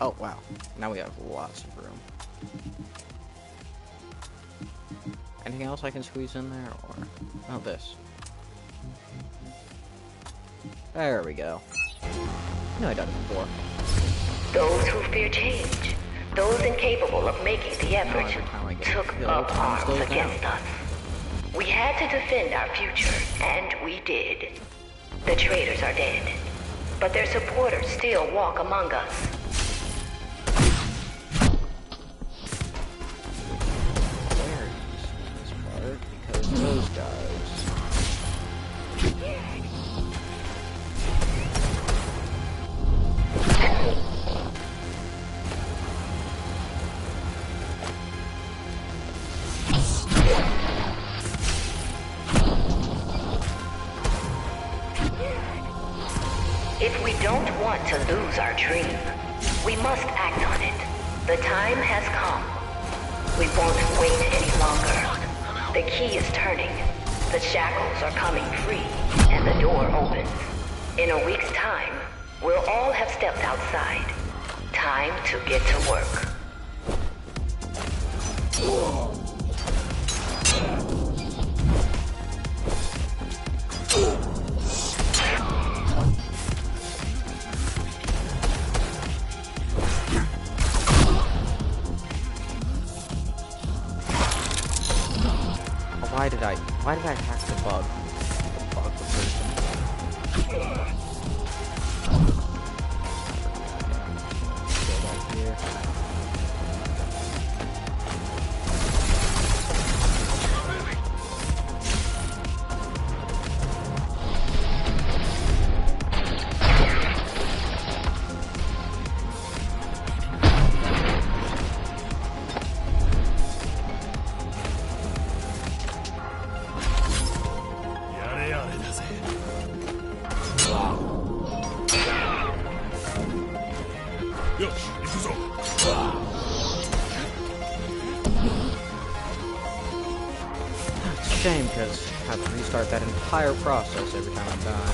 Speaker 1: Oh, wow. Now we have lots of room. Anything else I can squeeze in there, or... Oh, this. There we go. No, I done it before.
Speaker 3: Those who fear change, those incapable of making the effort,
Speaker 1: every time I get
Speaker 3: took
Speaker 1: killed,
Speaker 3: up
Speaker 1: I'm
Speaker 3: arms
Speaker 1: still
Speaker 3: against
Speaker 1: down.
Speaker 3: us. We had to defend our future, and we did. The traitors are dead, but their supporters still walk among us.
Speaker 1: Very useful in this part, because those guys...
Speaker 3: If we don't want to lose our dream, we must act on it. The time has come. We won't wait any longer. The key is turning. The shackles are coming free, and the door opens. In a week's time, we'll all have stepped outside. Time to get to work.
Speaker 1: Why did I hack the bug? The bug the person. Go back here. It's a shame, because I have to restart that entire process every time I die.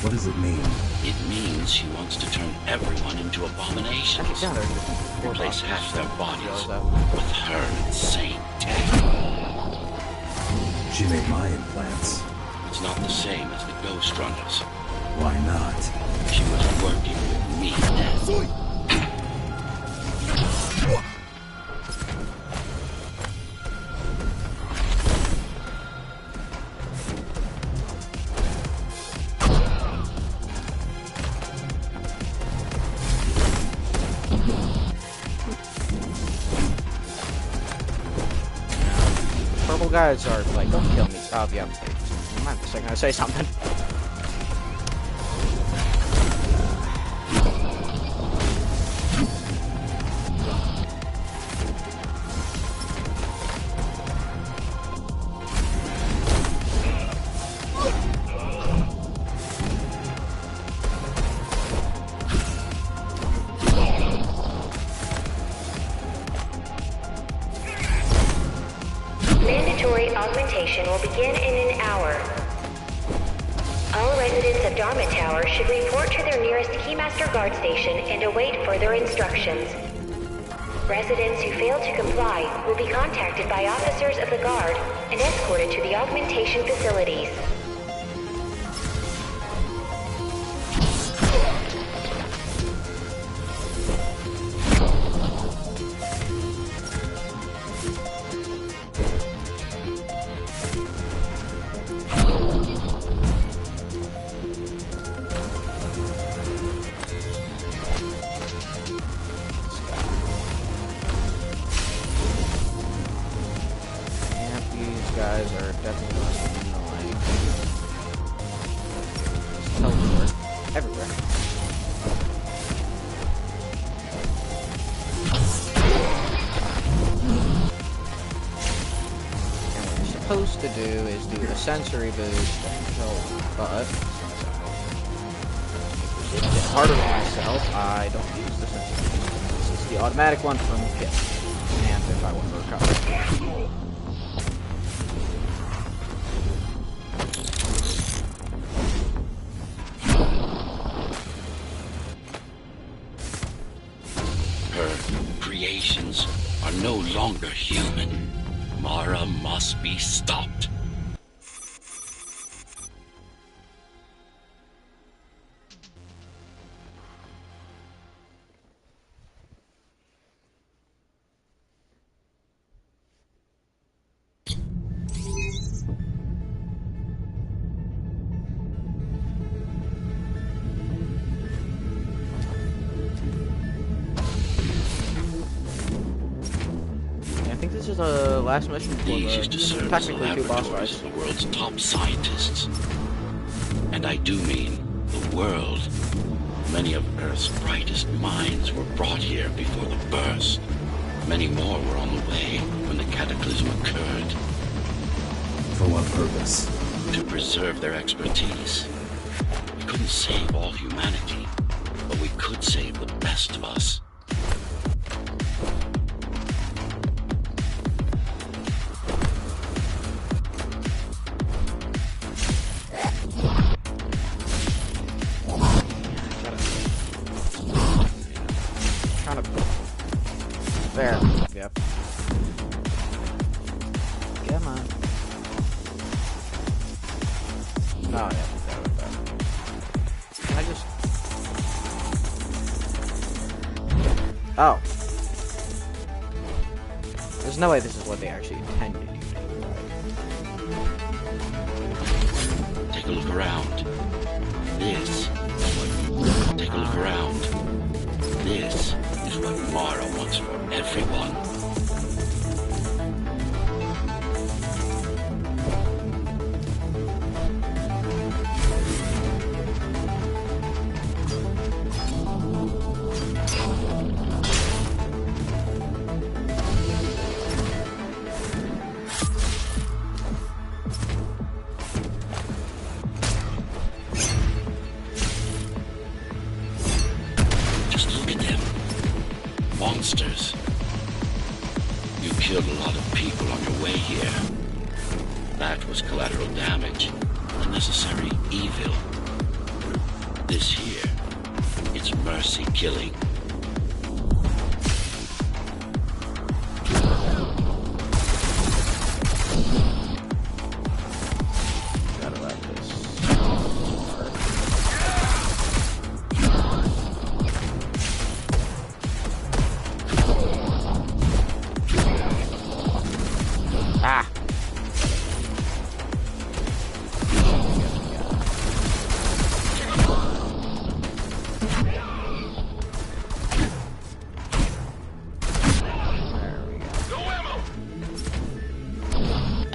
Speaker 4: What does it mean?
Speaker 2: It means she wants to turn everyone into abominations.
Speaker 1: Yeah, there's just four
Speaker 2: Replace
Speaker 1: bosses.
Speaker 2: half their bodies
Speaker 1: Realize that.
Speaker 2: with her insane tech.
Speaker 4: She made my implants.
Speaker 2: It's not the same as the Ghostrunners.
Speaker 4: Why not?
Speaker 2: She was working with me then.
Speaker 1: Purple guys are like, don't kill me. Oh, yeah. I'm not just gonna say something.
Speaker 3: Mandatory augmentation will begin in an hour. All residents of Dharma Tower should report to their nearest Keymaster guard station and await further instructions. Residents who fail to comply will be contacted by officers of the guard and escorted to the augmentation facilities.
Speaker 1: Guys are definitely annoying. Just teleport everywhere. And what you're supposed to do is do the sensory boost and kill, but to get harder on myself, I don't use the sensory boost. This is the automatic one from Kit. And if I want to recover.
Speaker 2: Creations are no longer human. Mara must be stopped.
Speaker 1: I think this is the last mission for
Speaker 2: These used to serve as the
Speaker 1: technically two boss
Speaker 2: laboratories
Speaker 1: fights.
Speaker 2: of the world's top scientists. And I do mean the world. Many of Earth's brightest minds were brought here before the burst. Many more were on the way when the cataclysm occurred.
Speaker 4: For what purpose?
Speaker 2: To preserve their expertise. We couldn't save all humanity, but we could save the best of us.
Speaker 1: There. Yep. Come on. Oh, yeah. I just... Oh. There's no way this is what they actually intended you to do, right?
Speaker 2: Take a look around. This. Take a look around. This is what Mara wants for everyone. Monsters. You killed a lot of people on your way here. That was collateral damage. Unnecessary evil. This here, it's mercy killing.
Speaker 1: Gotta like this. Ah!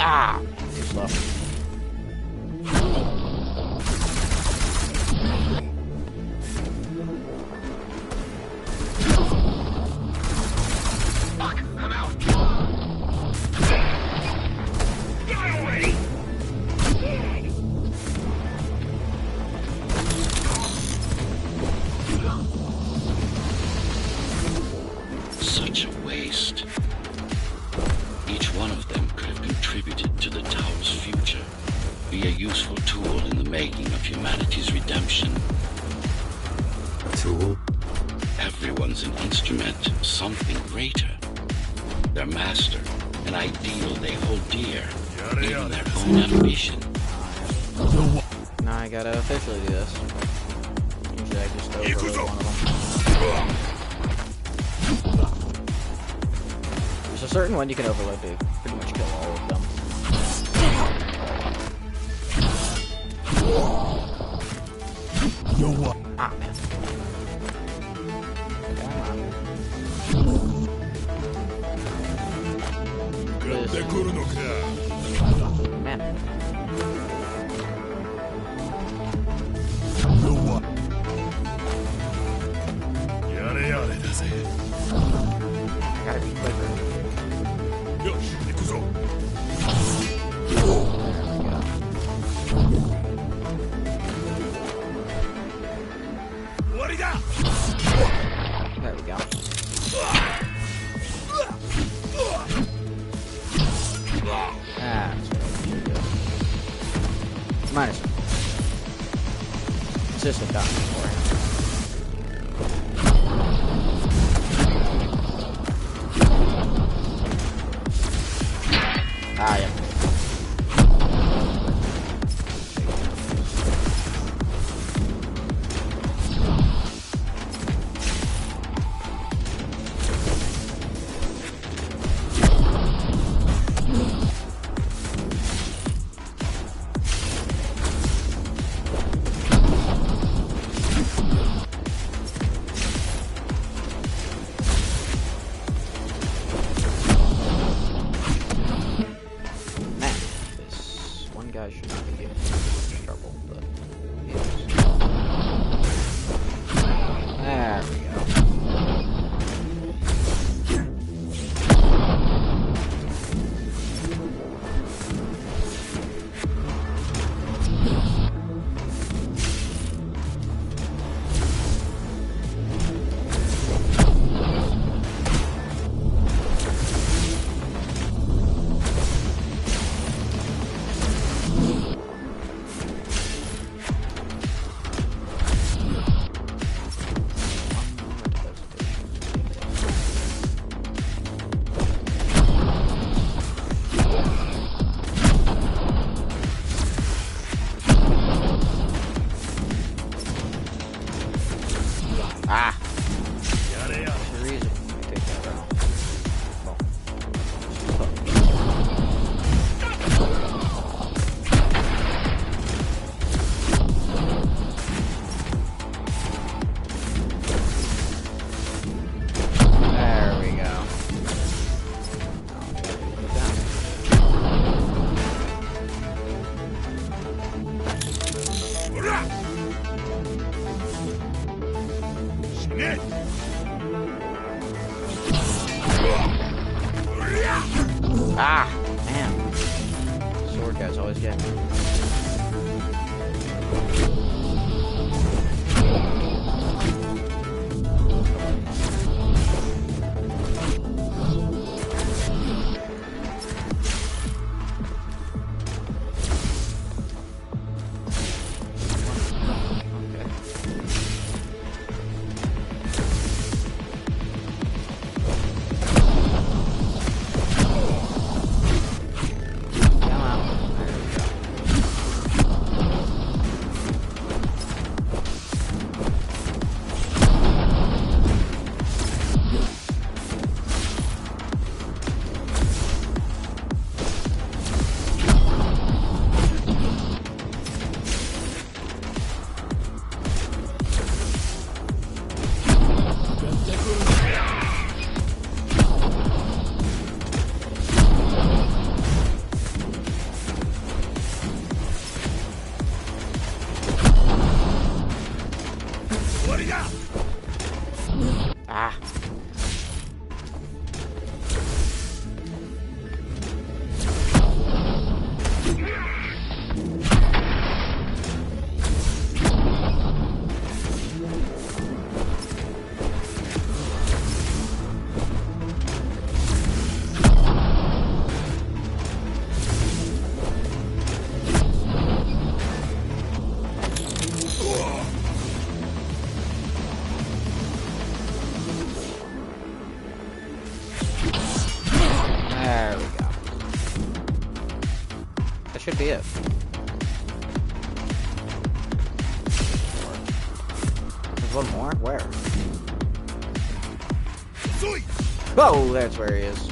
Speaker 1: Ah! Too slow.
Speaker 2: Fuck, I'm out. Get away! Such a waste. Each one of them could have contributed to the tower's future, be a useful tool in the making of humanity's redemption.
Speaker 4: A tool?
Speaker 2: Everyone's an instrument, something greater. Their master, an ideal they hold dear, even their own ambition.
Speaker 1: Now I gotta officially do this. Usually I just overload one of them. There's a certain one you can overload to pretty much kill all of them. Ah, man. Man. I gotta be quicker. There we go. That's what I should do. Minus one. Assistant doctor for him. Ah, yeah. Guy should not be giving too much trouble, but he is. There we go. Ah! There's a reason I take that route. There we go. Ah, man. Sword guys always get me. Okay. should be it. There's one more? Where? Oh, that's where he is.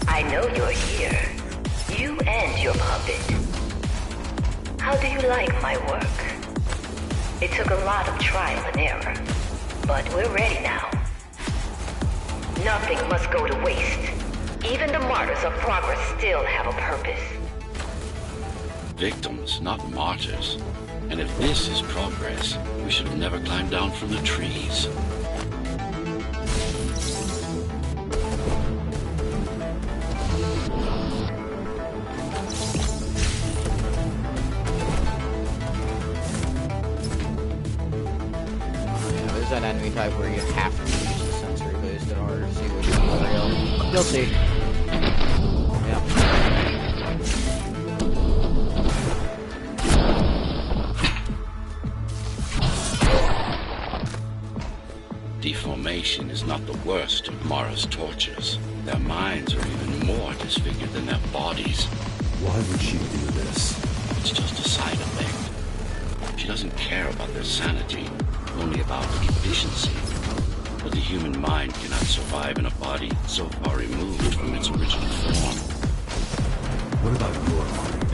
Speaker 3: I know you're here. You and your puppet. How do you like my work? It took a lot of trial and error, but we're ready now. Nothing must go to waste. Even the martyrs of progress still have a purpose.
Speaker 2: Victims, not martyrs. And if this is progress, we should have never climbed down from the trees.
Speaker 1: Yeah, there's that enemy type where you have to use the sensory boost in order to see which one's real. You'll see. Yeah.
Speaker 2: Deformation is not the worst of Mara's tortures. Their minds are even more disfigured than their bodies.
Speaker 4: Why would she do this?
Speaker 2: It's just a side effect. She doesn't care about their sanity, only about efficiency. But the human mind cannot survive in a body so far removed from its original form.
Speaker 4: What about your mind?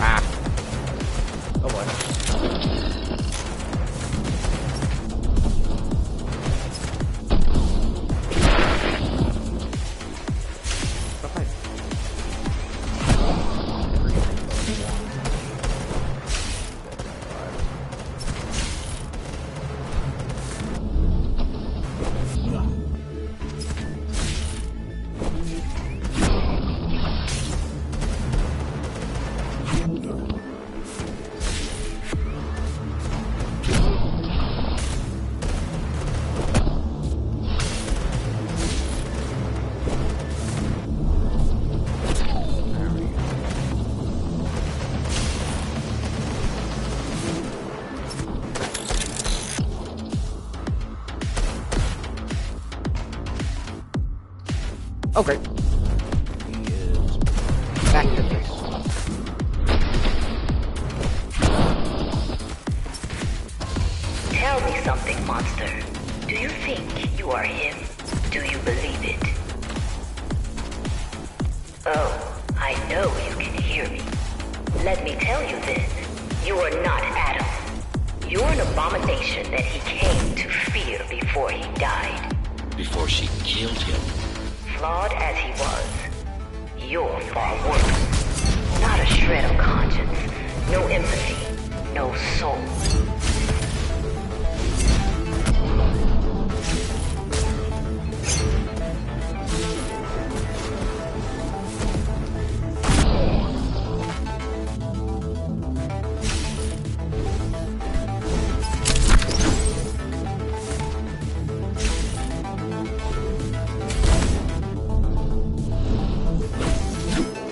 Speaker 1: Ah. Oh boy. Oh, great. He is back to this.
Speaker 3: Tell me something, monster. Do you think you are him? Do you believe it? Oh, I know you can hear me. Let me tell you then. You are not Adam. You're an abomination that he came to fear before he died.
Speaker 2: Before she killed him.
Speaker 3: Flawed as he was, you're far worse. Not a shred of conscience, no empathy, no soul.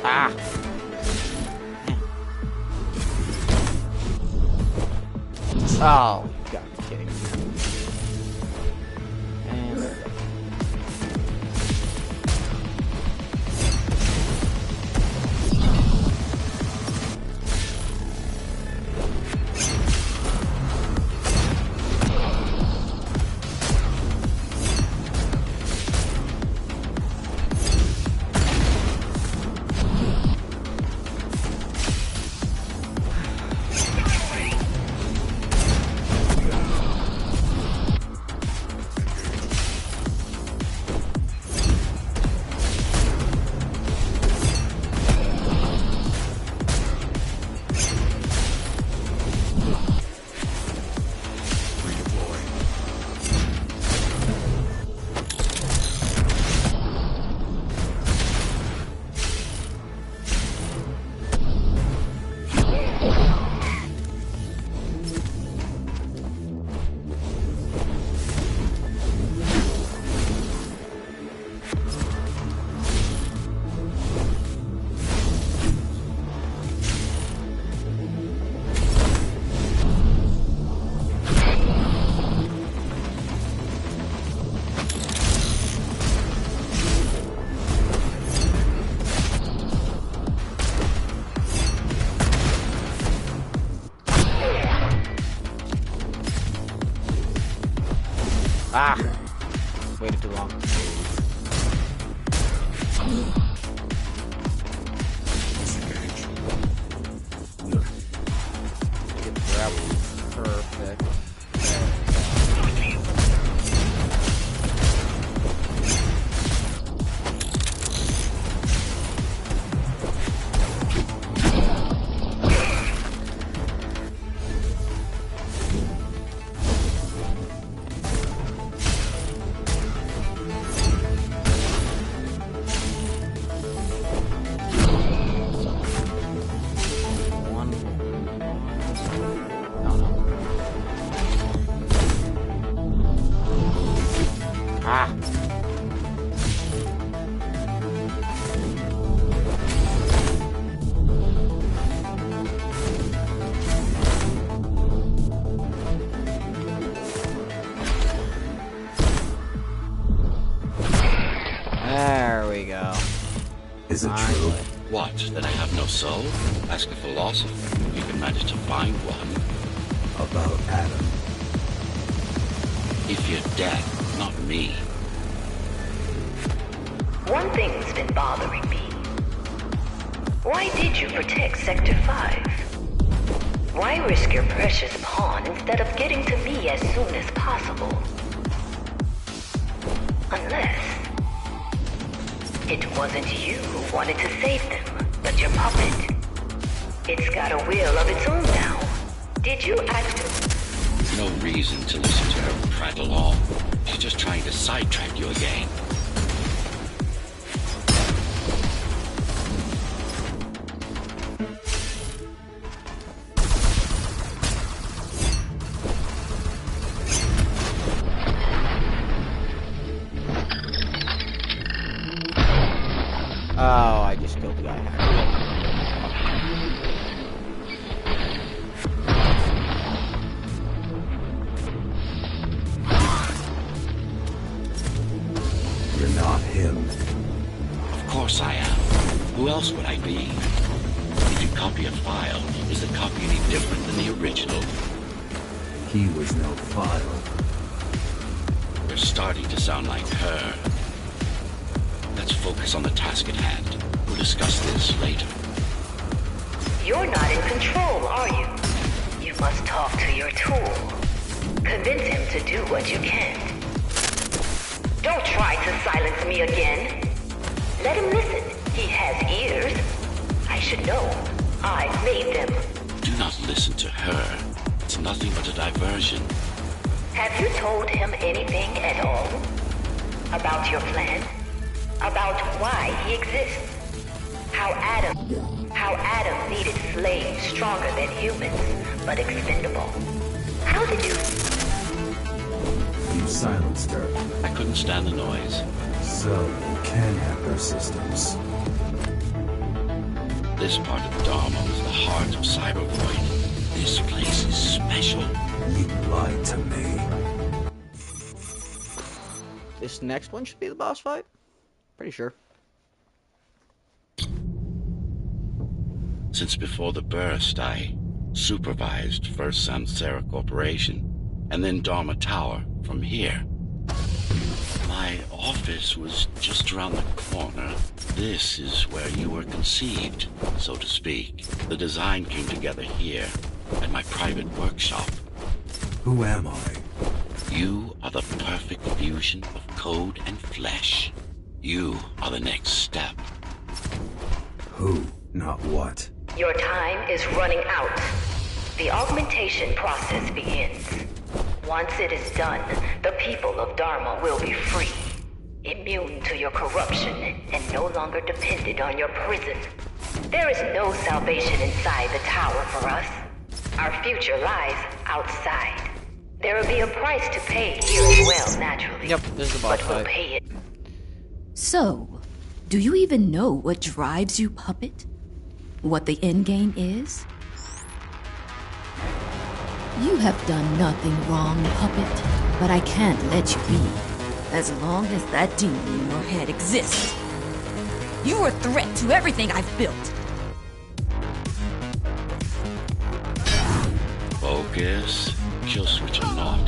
Speaker 1: Ah. Oh, you gotta be kidding me. And Ah! Waited too long. Get the grapple perfect. Ah! There we go.
Speaker 4: Is it true?
Speaker 1: Finally.
Speaker 2: What, that I have no soul? Ask a philosopher. You can manage to find one.
Speaker 4: About Adam.
Speaker 2: If you're dead, not me.
Speaker 3: One thing's been bothering me. Why did you protect Sector 5? Why risk your precious pawn instead of getting to me as soon as possible? Unless it wasn't you who wanted to save them, but your puppet. It's got a will of its own now. Did you act?
Speaker 2: No reason to listen to her prattle on. She's just trying to sidetrack you again.
Speaker 1: Oh, I just killed the guy.
Speaker 4: You're not him.
Speaker 2: Of course I am. Who else would I be? If you copy a file, is the copy any different than the original?
Speaker 4: He was no file.
Speaker 2: You're starting to sound like her. Let's focus on the task at hand. We'll discuss this later.
Speaker 3: You're not in control, are you? You must talk to your tool. Convince him to do what you can't. Don't try to silence me again. Let him listen. He has ears. I should know. I made them.
Speaker 2: Do not listen to her. It's nothing but a diversion.
Speaker 3: Have you told him anything at all? About your plan? About why he exists? How Adam needed slaves stronger than humans, but expendable. How did you...
Speaker 4: You silenced her,
Speaker 2: I couldn't stand the noise.
Speaker 4: so you can have her systems.
Speaker 2: This part of Dharma was the heart of Cybervoid. This place is special.
Speaker 4: You lied to me.
Speaker 1: This next one should be the boss fight? Pretty sure.
Speaker 2: Since before the burst, I supervised first Samsara Corporation, and then Dharma Tower from here. My office was just around the corner. This is where you were conceived, so to speak. The design came together here, at my private workshop.
Speaker 4: Who am I?
Speaker 2: You are the perfect fusion of code and flesh. You are the next step.
Speaker 4: Who, not what.
Speaker 3: Your time is running out. The augmentation process begins. Once it is done, the people of Dharma will be free, immune to your corruption, and no longer dependent on your prison. There is no salvation inside the tower for us. Our future lies outside. There will be a price to pay here as well, naturally.
Speaker 1: Yep, this is the boss
Speaker 3: But we'll
Speaker 1: fight.
Speaker 3: pay it.
Speaker 8: So, do you even know what drives you, puppet? What the endgame is? You have done nothing wrong, puppet, but I can't let you be. As long as that demon in your head exists. You're a threat to everything I've built.
Speaker 2: Focus. kill switch or not,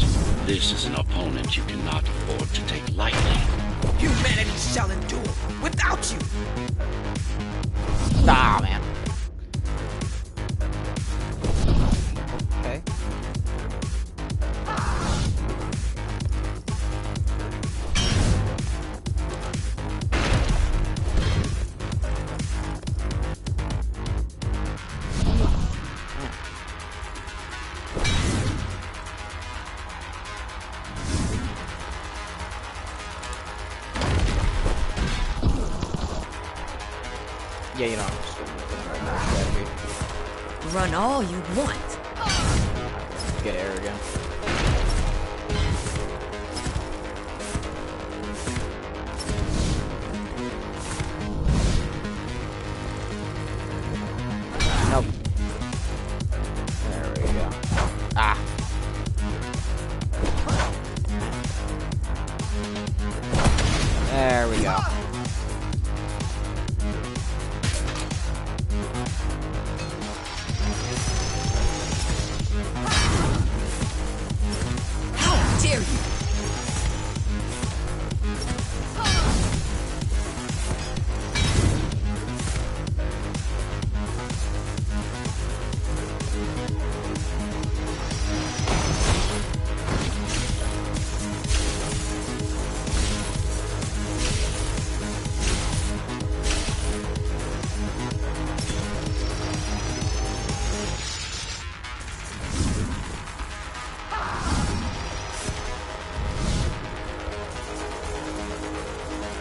Speaker 2: this is an opponent you cannot afford to take lightly.
Speaker 9: Humanity shall endure without you!
Speaker 1: Nah, man. Okay. Yeah, you know, I'm just strategy.
Speaker 8: Run all you want.
Speaker 1: Get air again. Nope. There we go. Ah. There we go.
Speaker 8: Dare you?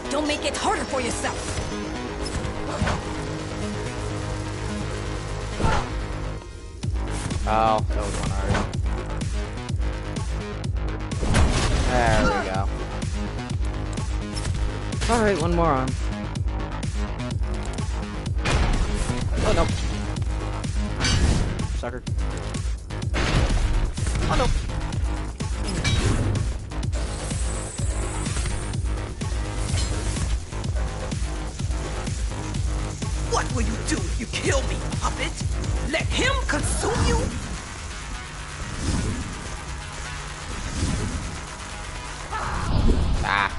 Speaker 8: Don't make it harder for yourself.
Speaker 1: Oh, that was one already. There we go. Alright, one more on. Oh, no. Sucker. Oh, no.
Speaker 9: What will you do if you kill me, puppet? Let him consume you?
Speaker 1: Ah.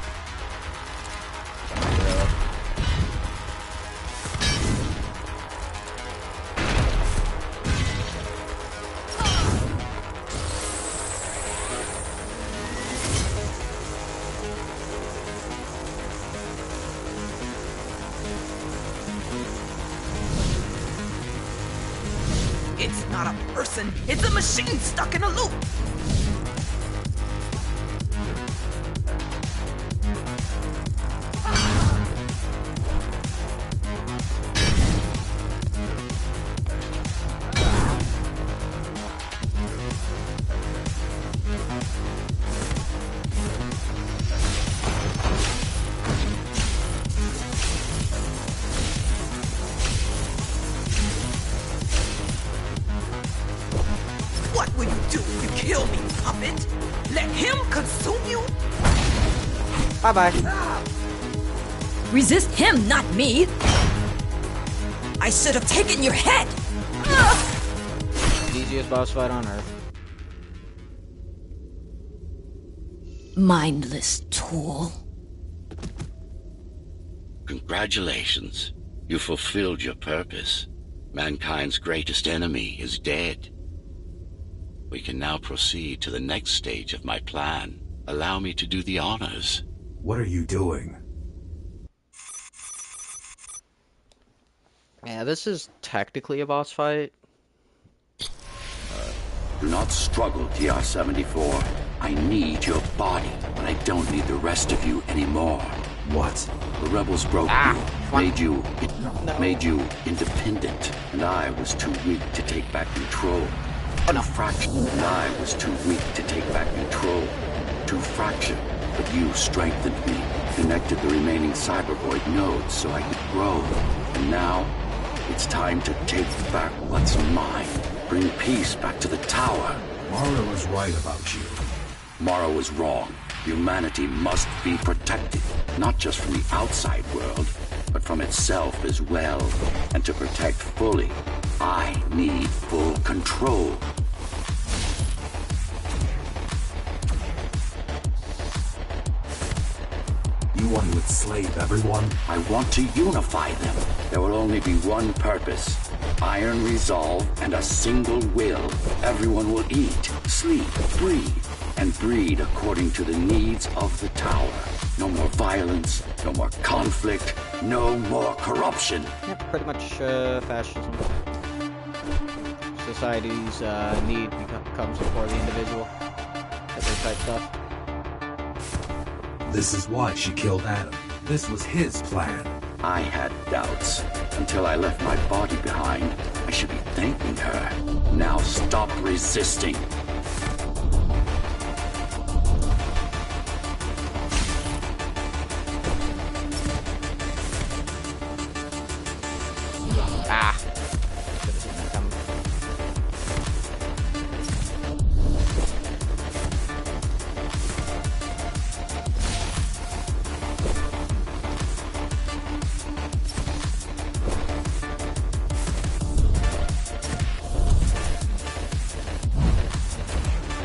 Speaker 9: It's not a person, it's a machine stuck in a loop. What will you do if you kill me, puppet? Let him consume you?
Speaker 1: Bye-bye.
Speaker 8: Resist him, not me. I should have taken your head.
Speaker 1: Easiest boss fight on Earth.
Speaker 8: Mindless tool.
Speaker 2: Congratulations. You fulfilled your purpose. Mankind's greatest enemy is dead. We can now proceed to the next stage of my plan. Allow me to do the honors.
Speaker 4: What are you doing?
Speaker 1: Yeah, this is technically a boss fight.
Speaker 6: Do not struggle, TR-74. I need your body, but I don't need the rest of you anymore.
Speaker 4: What?
Speaker 6: The rebels broke
Speaker 1: Ah,
Speaker 6: you,
Speaker 1: No.
Speaker 6: made you independent, and I was too weak to take back control. Too fractured, and I was too weak to take back control. Too fractured, but you strengthened me, connected the remaining cybervoid nodes so I could grow. And now, it's time to take back what's mine. Bring peace back to the tower.
Speaker 4: Mara was right about you.
Speaker 6: Mara was wrong. Humanity must be protected, not just from the outside world, but from itself as well. And to protect fully, I need full control.
Speaker 4: You want to enslave everyone?
Speaker 6: I want to unify them. There will only be one purpose. Iron resolve and a single will. Everyone will eat, sleep, breathe, and breed according to the needs of the tower. No more violence, no more conflict, no more corruption.
Speaker 1: Yep, pretty much fascism. Society's need comes before the individual. That type stuff.
Speaker 4: This is why she killed Adam. This was his plan.
Speaker 6: I had doubts until I left my body behind. I should be thanking her. Now stop resisting.
Speaker 1: Ah! Should have seen that coming.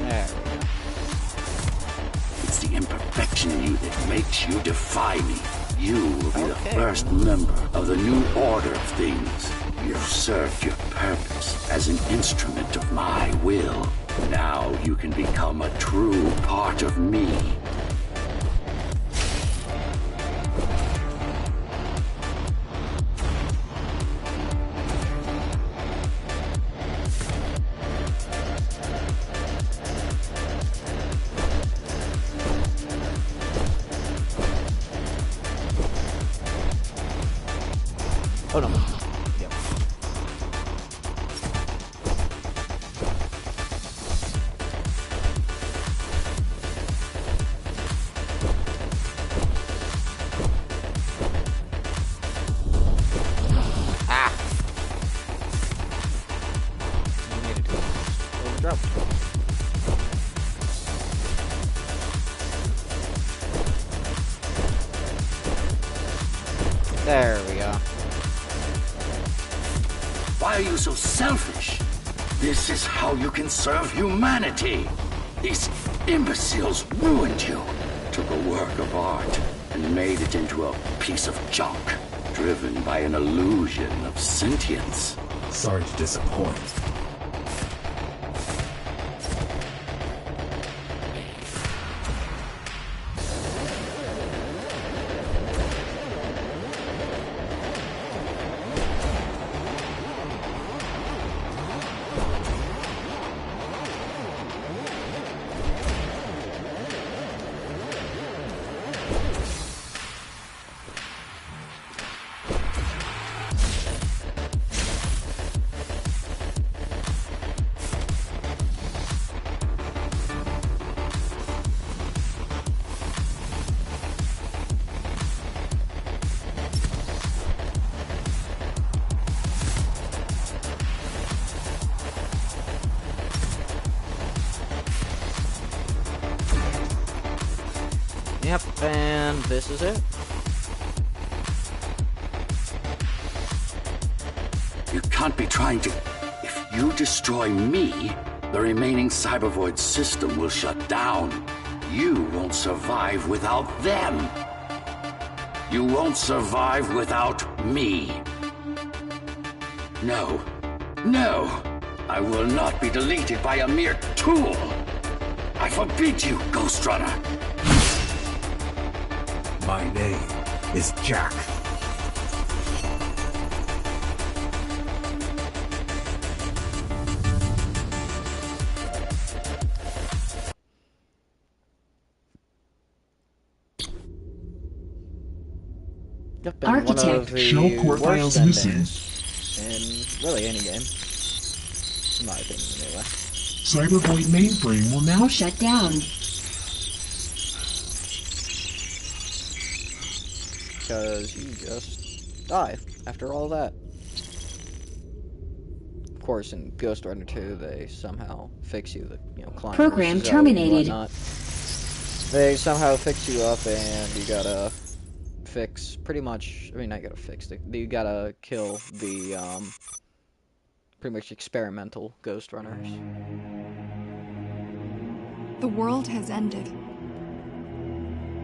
Speaker 1: There we go.
Speaker 6: It's the imperfection in you that makes you defy me. You will be the first member of the new order of things. You've served your purpose as an instrument of my will. Now you can become a true part of me.
Speaker 1: Oh no. Yep. Ah! I needed to overdrop. There we go.
Speaker 6: Why are you so selfish? This is how you can serve humanity. These imbeciles ruined you, took a work of art, and made it into a piece of junk, driven by an illusion of sentience.
Speaker 4: Sorry to disappoint.
Speaker 1: Yep, and this is it.
Speaker 6: You can't be trying to... If you destroy me, the remaining Cybervoid system will shut down. You won't survive without them. You won't survive without me. No. No! I will not be deleted by a mere tool! I forbid you, Ghostrunner!
Speaker 4: My name is Jack.
Speaker 1: Yep, and
Speaker 7: Architect.
Speaker 1: one of the
Speaker 10: Show court
Speaker 1: worst
Speaker 10: files missing.
Speaker 1: endings in really any game. In my opinion, anyway.
Speaker 10: Cybervoid mainframe will now
Speaker 7: Shut down.
Speaker 1: Because you just die after all that. Of course, in Ghostrunner 2, they somehow fix you, climb
Speaker 7: Program
Speaker 1: versus
Speaker 7: terminated.
Speaker 1: and whatnot. They somehow fix you up, and you gotta fix pretty much. I mean, not gotta fix it. You gotta kill the pretty much experimental Ghostrunners.
Speaker 5: The world has ended.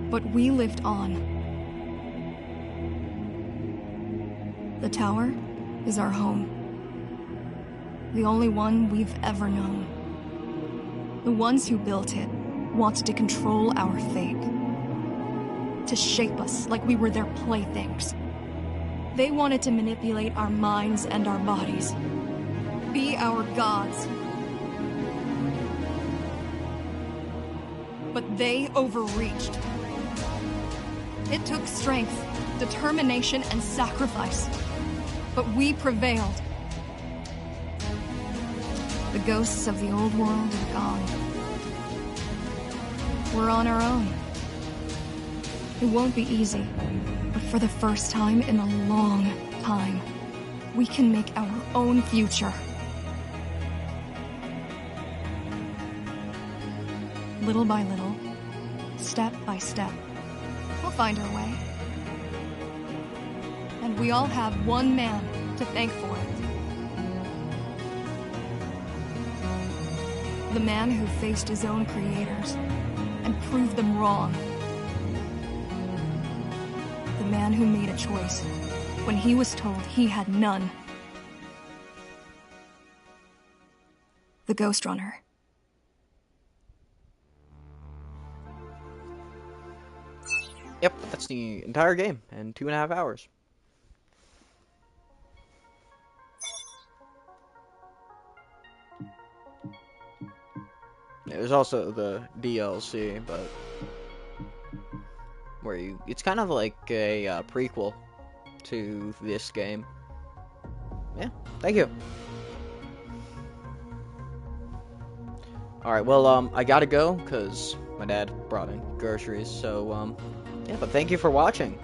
Speaker 5: But we lived on. The tower is our home. The only one we've ever known. The ones who built it wanted to control our fate. To shape us like we were their playthings. They wanted to manipulate our minds and our bodies. Be our gods. But they overreached. It took strength, determination, and sacrifice. But we prevailed. The ghosts of the old world are gone. We're on our own. It won't be easy, but for the first time in a long time, we can make our own future. Little by little, step by step, we'll find our way. And we all have one man to thank for it. The man who faced his own creators and proved them wrong. The man who made a choice when he was told he had none. The Ghostrunner.
Speaker 1: Yep, that's the entire game in 2.5 hours. There's also the DLC, but where it's kind of like a prequel to this game. Yeah, thank you. Alright, well, I gotta go, because my dad brought in groceries, so, yeah, but thank you for watching.